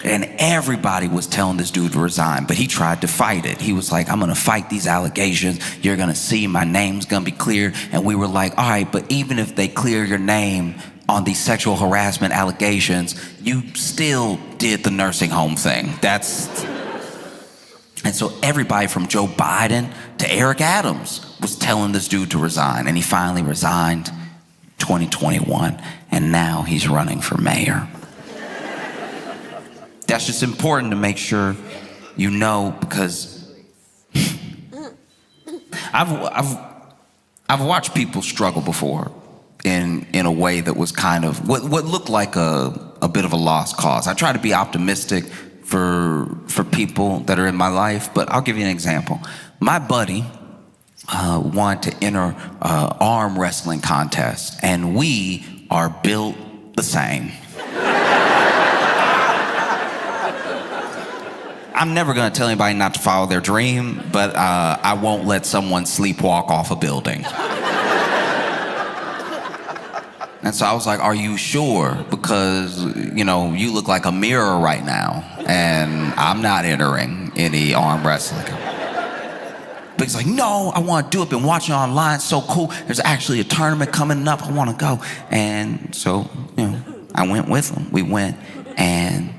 And everybody was telling this dude to resign, but he tried to fight it. He was like, I'm gonna fight these allegations. You're gonna see my name's gonna be cleared. And we were like, all right, but even if they clear your name on these sexual harassment allegations, you still did the nursing home thing. And so everybody from Joe Biden to Eric Adams was telling this dude to resign. And he finally resigned 2021. And now he's running for mayor. That's just important to make sure you know, because I've watched people struggle before in a way that was kind of what looked like a bit of a lost cause. I try to be optimistic for people that are in my life, but I'll give you an example. My buddy wanted to enter arm wrestling contest, and we are built the same. I'm never going to tell anybody not to follow their dream, but I won't let someone sleepwalk off a building. And so I was like, are you sure? Because, you know, you look like a mirror right now, and I'm not entering any arm wrestling. But he's like, no, I want to do it. Been watching online, it's so cool. There's actually a tournament coming up. I want to go. And so, you know, I went with him. We went, and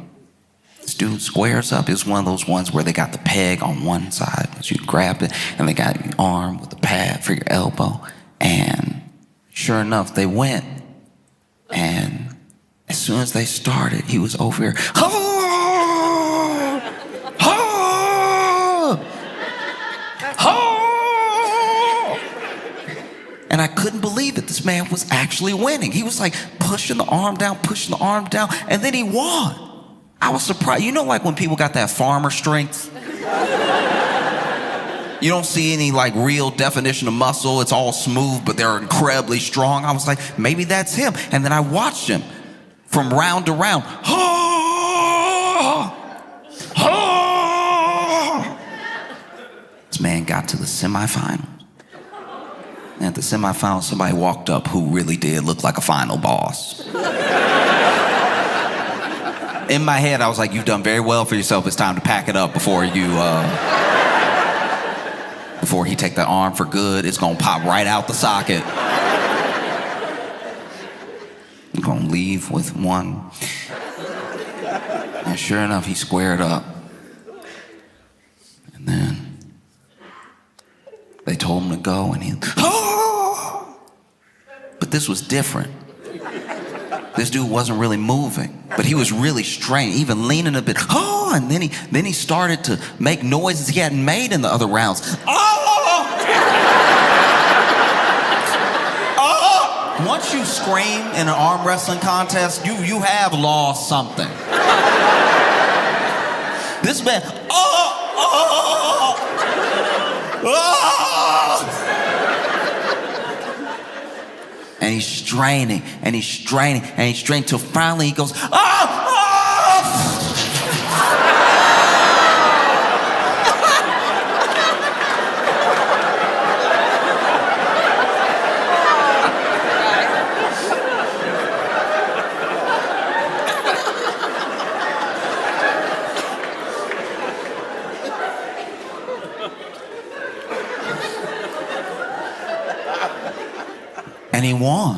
this dude squares up. It's one of those ones where they got the peg on one side, so you grab it, and they got your arm with the pad for your elbow. And sure enough, they went. And as soon as they started, he was over here. And I couldn't believe that this man was actually winning. He was like pushing the arm down, and then he won. I was surprised. You know, like when people got that farmer strength? You don't see any like real definition of muscle. It's all smooth, but they're incredibly strong. I was like, maybe that's him. And then I watched him from round to round. This man got to the semifinals. And at the semifinals, somebody walked up who really did look like a final boss. In my head, I was like, you've done very well for yourself. It's time to pack it up before you... Before he take that arm for good, it's gonna pop right out the socket. I'm gonna leave with one. And sure enough, he squared up. And then they told him to go, and he, But this was different. This dude wasn't really moving, but he was really strained, even leaning a bit. And then he started to make noises he hadn't made in the other rounds. Once you scream in an arm wrestling contest, you have lost something. This man, and he's straining, and he's straining, and he's straining till finally he goes, and he won.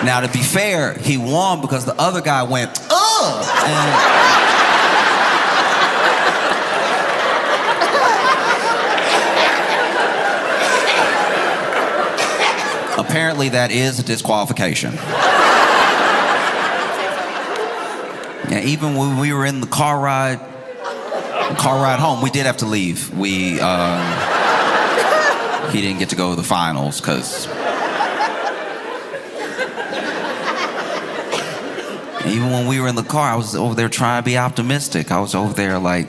Now, to be fair, he won because the other guy went, and apparently that is a disqualification. Yeah, even when we were in the car ride home, we did have to leave. He didn't get to go to the finals because even when we were in the car, I was over there trying to be optimistic. I was over there like,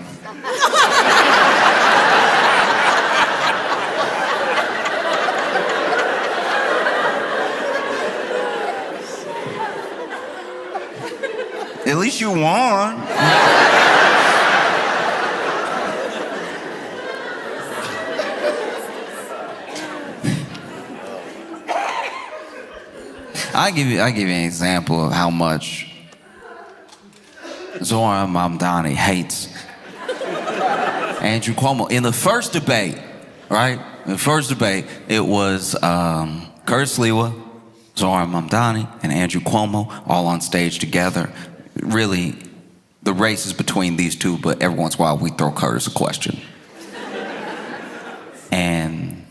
at least you won. I give you an example of how much Zohran Mamdani hates Andrew Cuomo. In the first debate, right? In the first debate, it was Curtis Lewa, Zohran Mamdani, and Andrew Cuomo all on stage together. Really, the race is between these two, but every once in a while we throw Curtis a question. And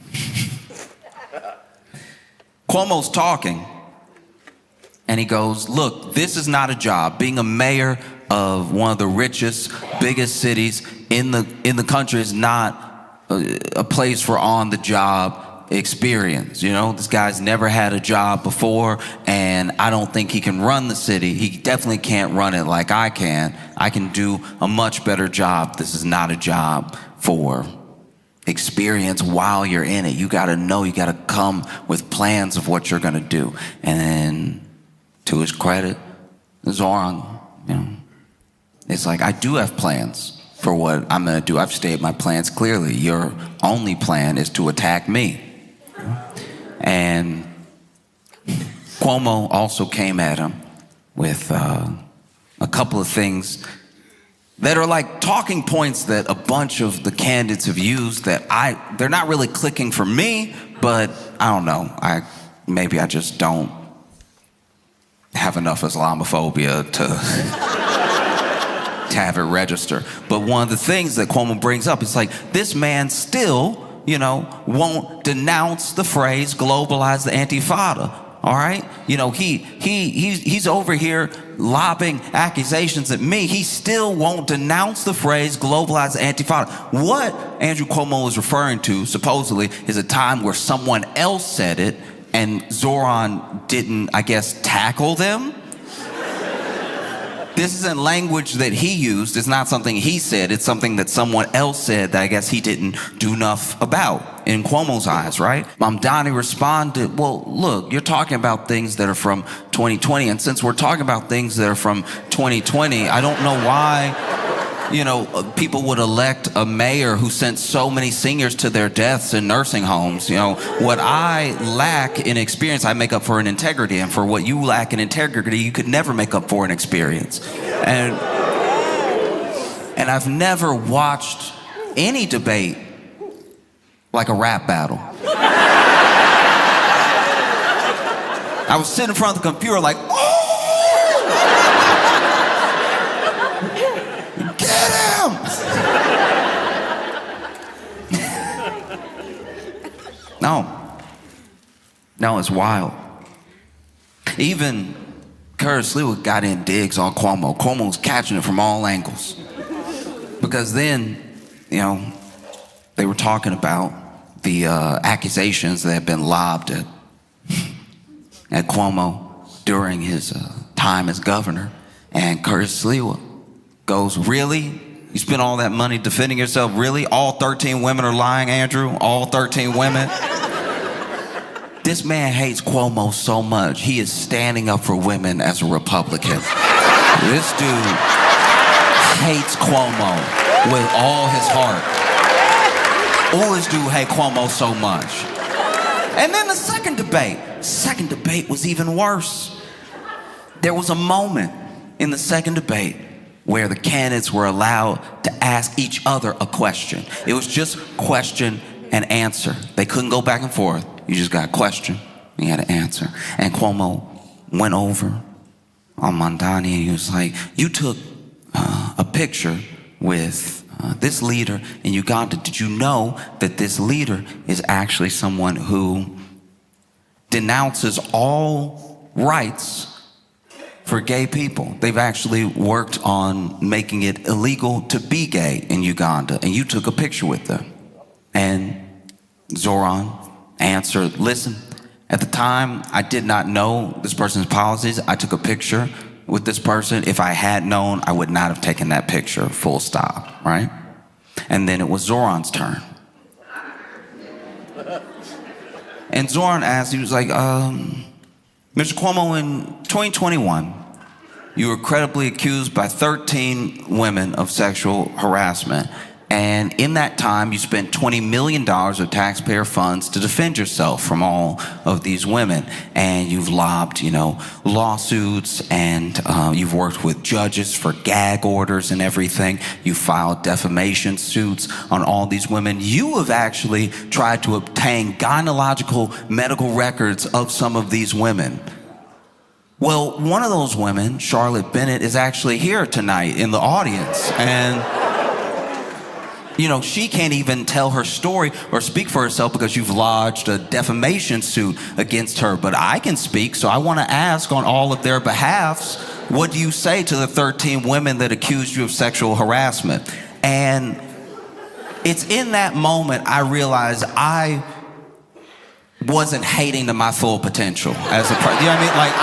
Cuomo's talking, and he goes, look, this is not a job. Being a mayor of one of the richest, biggest cities in the country is not a place for on-the-job experience. You know, this guy's never had a job before, and I don't think he can run the city. He definitely can't run it like I can. I can do a much better job. This is not a job for experience while you're in it. You gotta know, you gotta come with plans of what you're gonna do. And then, to his credit, Zohran, it's like, I do have plans for what I'm gonna do. I've stated my plans clearly. Your only plan is to attack me. And Cuomo also came at him with a couple of things that are like talking points that a bunch of the candidates have used that they're not really clicking for me, but I don't know. Maybe I just don't have enough Islamophobia to have it register. But one of the things that Cuomo brings up is like, this man still, won't denounce the phrase globalize the Antifada. All right? He's over here lobbing accusations at me. He still won't denounce the phrase globalize the Antifada. What Andrew Cuomo is referring to, supposedly, is a time where someone else said it and Zohran didn't, I guess, tackle them. This isn't language that he used. It's not something he said. It's something that someone else said that I guess he didn't do enough about in Cuomo's eyes, right? Mamdani responded, well, look, you're talking about things that are from 2020. And since we're talking about things that are from 2020, I don't know why, people would elect a mayor who sent so many seniors to their deaths in nursing homes. What I lack in experience, I make up for in integrity. And for what you lack in integrity, you could never make up for in experience. And I've never watched any debate like a rap battle. I was sitting in front of the computer like, oh! Get him! No, it's wild. Even Curtis Lewa got in digs on Cuomo. Cuomo's catching it from all angles. Because then, they were talking about the accusations that had been lobbed at Cuomo during his time as governor. And Curtis Lewa goes, really? You spent all that money defending yourself? Really? All 13 women are lying, Andrew? All 13 women? This man hates Cuomo so much, he is standing up for women as a Republican. This dude hates Cuomo with all his heart. Oh, this dude hates Cuomo so much. And then the second debate was even worse. There was a moment in the second debate where the candidates were allowed to ask each other a question. It was just question and answer. They couldn't go back and forth. You just got a question, you had to answer. And Cuomo went over on Mamdani and he was like, you took a picture with this leader in Uganda. Did you know that this leader is actually someone who denounces all rights for gay people? They've actually worked on making it illegal to be gay in Uganda, and you took a picture with them. And Zohran answered, listen, at the time, I did not know this person's policies. I took a picture with this person. If I had known, I would not have taken that picture, full stop, right? And then it was Zohran's turn. And Zohran asked, he was like, Mr. Cuomo, in 2021, you were credibly accused by 13 women of sexual harassment. And in that time, you spent $20 million of taxpayer funds to defend yourself from all of these women. And you've lobbed, lawsuits, and you've worked with judges for gag orders and everything. You filed defamation suits on all these women. You have actually tried to obtain gynecological medical records of some of these women. Well, one of those women, Charlotte Bennett, is actually here tonight in the audience. And she can't even tell her story or speak for herself because you've lodged a defamation suit against her. But I can speak, so I want to ask on all of their behalfs, what do you say to the 13 women that accused you of sexual harassment? And it's in that moment I realize I wasn't hating to my full potential as a person. You know what I mean? Like,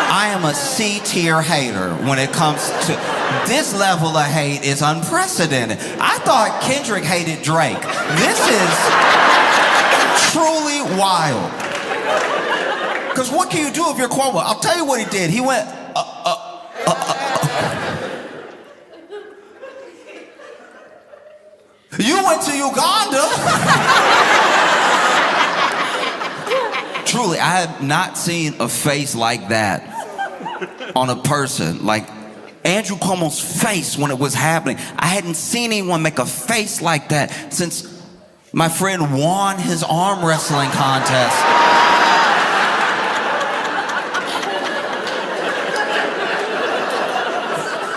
I am a C-tier hater when it comes to this level of hate is unprecedented. I thought Kendrick hated Drake. This is truly wild. Because what can you do if you're Cuomo? I'll tell you what he did. He went, You went to Uganda? Truly, I have not seen a face like that on a person. Like Andrew Cuomo's face when it was happening. I hadn't seen anyone make a face like that since my friend won his arm wrestling contest.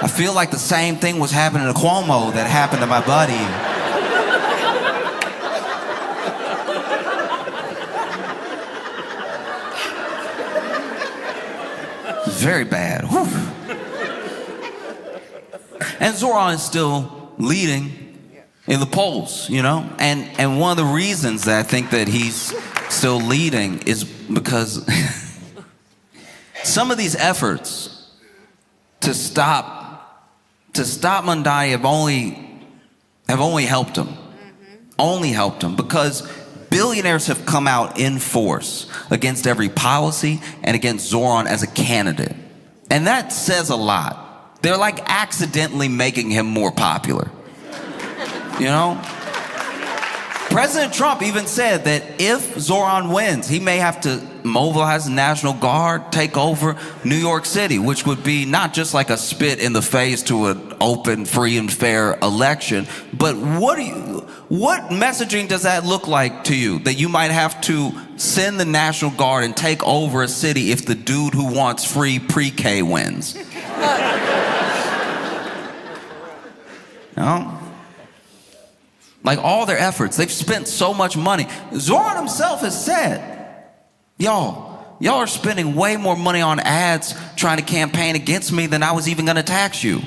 I feel like the same thing was happening to Cuomo that happened to my buddy. Very bad. Whew. And Zohran is still leading in the polls, you know? And one of the reasons that I think that he's still leading is because some of these efforts to stop Mamdani have only helped him. Only helped him because billionaires have come out in force against every policy and against Zohran as a candidate. And that says a lot. They're like accidentally making him more popular. You know? President Trump even said that if Zohran wins, he may have to mobilize the National Guard, take over New York City, which would be not just like a spit in the face to an open, free, and fair election, but what messaging does that look like to you? That you might have to send the National Guard and take over a city if the dude who wants free pre-K wins? No? Like all their efforts, they've spent so much money. Zohran himself has said, y'all are spending way more money on ads trying to campaign against me than I was even gonna tax you.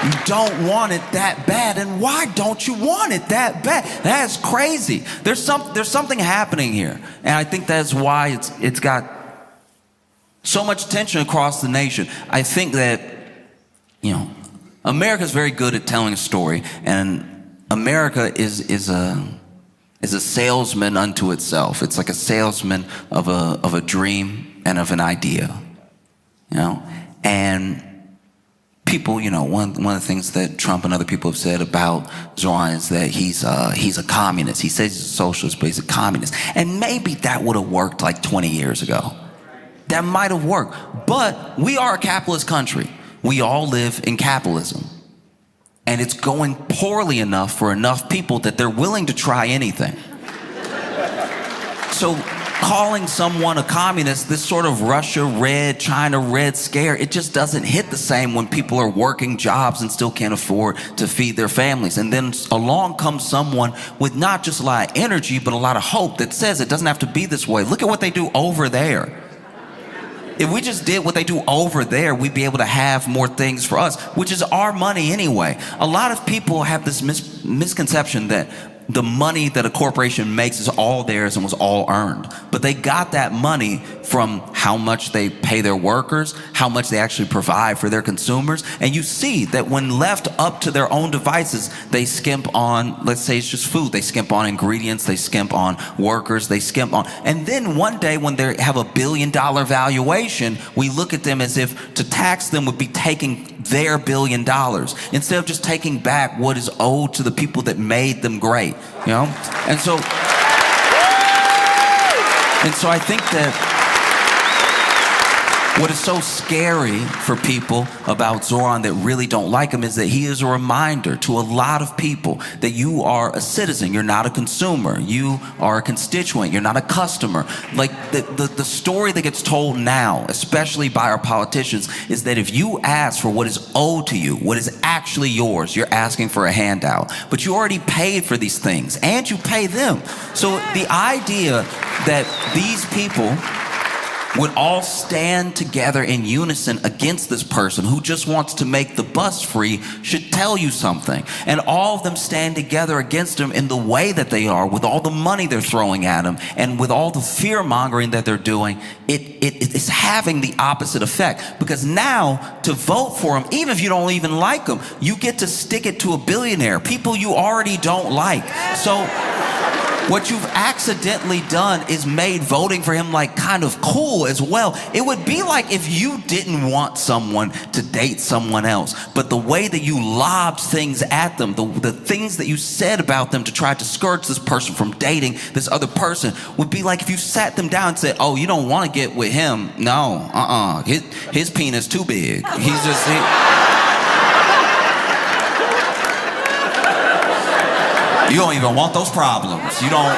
You don't want it that bad, and why don't you want it that bad? That's crazy. There's something happening here, and I think that's why it's got so much tension across the nation. I think that, you know, America's very good at telling a story, and America is a salesman unto itself. It's like a salesman of a dream and of an idea, you know, and people, you know, one of the things that Trump and other people have said about Zohran is that he's a communist. He says he's a socialist, but he's a communist. And maybe that would have worked like 20 years ago. That might have worked. But we are a capitalist country. We all live in capitalism. And it's going poorly enough for enough people that they're willing to try anything. So calling someone a communist, this sort of Russia red, China red scare, it just doesn't hit the same when people are working jobs and still can't afford to feed their families. And then along comes someone with not just a lot of energy, but a lot of hope that says it doesn't have to be this way. Look at what they do over there. If we just did what they do over there, we'd be able to have more things for us, which is our money anyway. A lot of people have this misconception that the money that a corporation makes is all theirs and was all earned. But they got that money from how much they pay their workers, how much they actually provide for their consumers. And you see that when left up to their own devices, they skimp on, let's say it's just food, they skimp on ingredients, they skimp on workers, they skimp on. And then one day when they have $1 billion valuation, we look at them as if to tax them would be taking their $1 billion instead of just taking back what is owed to the people that made them great. You know? And so I think that what is so scary for people about Zohran that really don't like him is that he is a reminder to a lot of people that you are a citizen, you're not a consumer, you are a constituent, you're not a customer. Like the story that gets told now, especially by our politicians, is that if you ask for what is owed to you, what is actually yours, you're asking for a handout. But you already paid for these things and you pay them. So the idea that these people would all stand together in unison against this person who just wants to make the bus free should tell you something. And all of them stand together against him in the way that they are, with all the money they're throwing at him, and with all the fear mongering that they're doing. It's having the opposite effect, because now to vote for him, even if you don't even like him, you get to stick it to a billionaire, people you already don't like. So what you've accidentally done is made voting for him like kind of cool as well. It would be like if you didn't want someone to date someone else, but the way that you lobbed things at them, the things that you said about them to try to discourage this person from dating this other person, would be like if you sat them down and said, oh, you don't want to get with him? No, his penis too big. He's just... You don't even want those problems. You don't...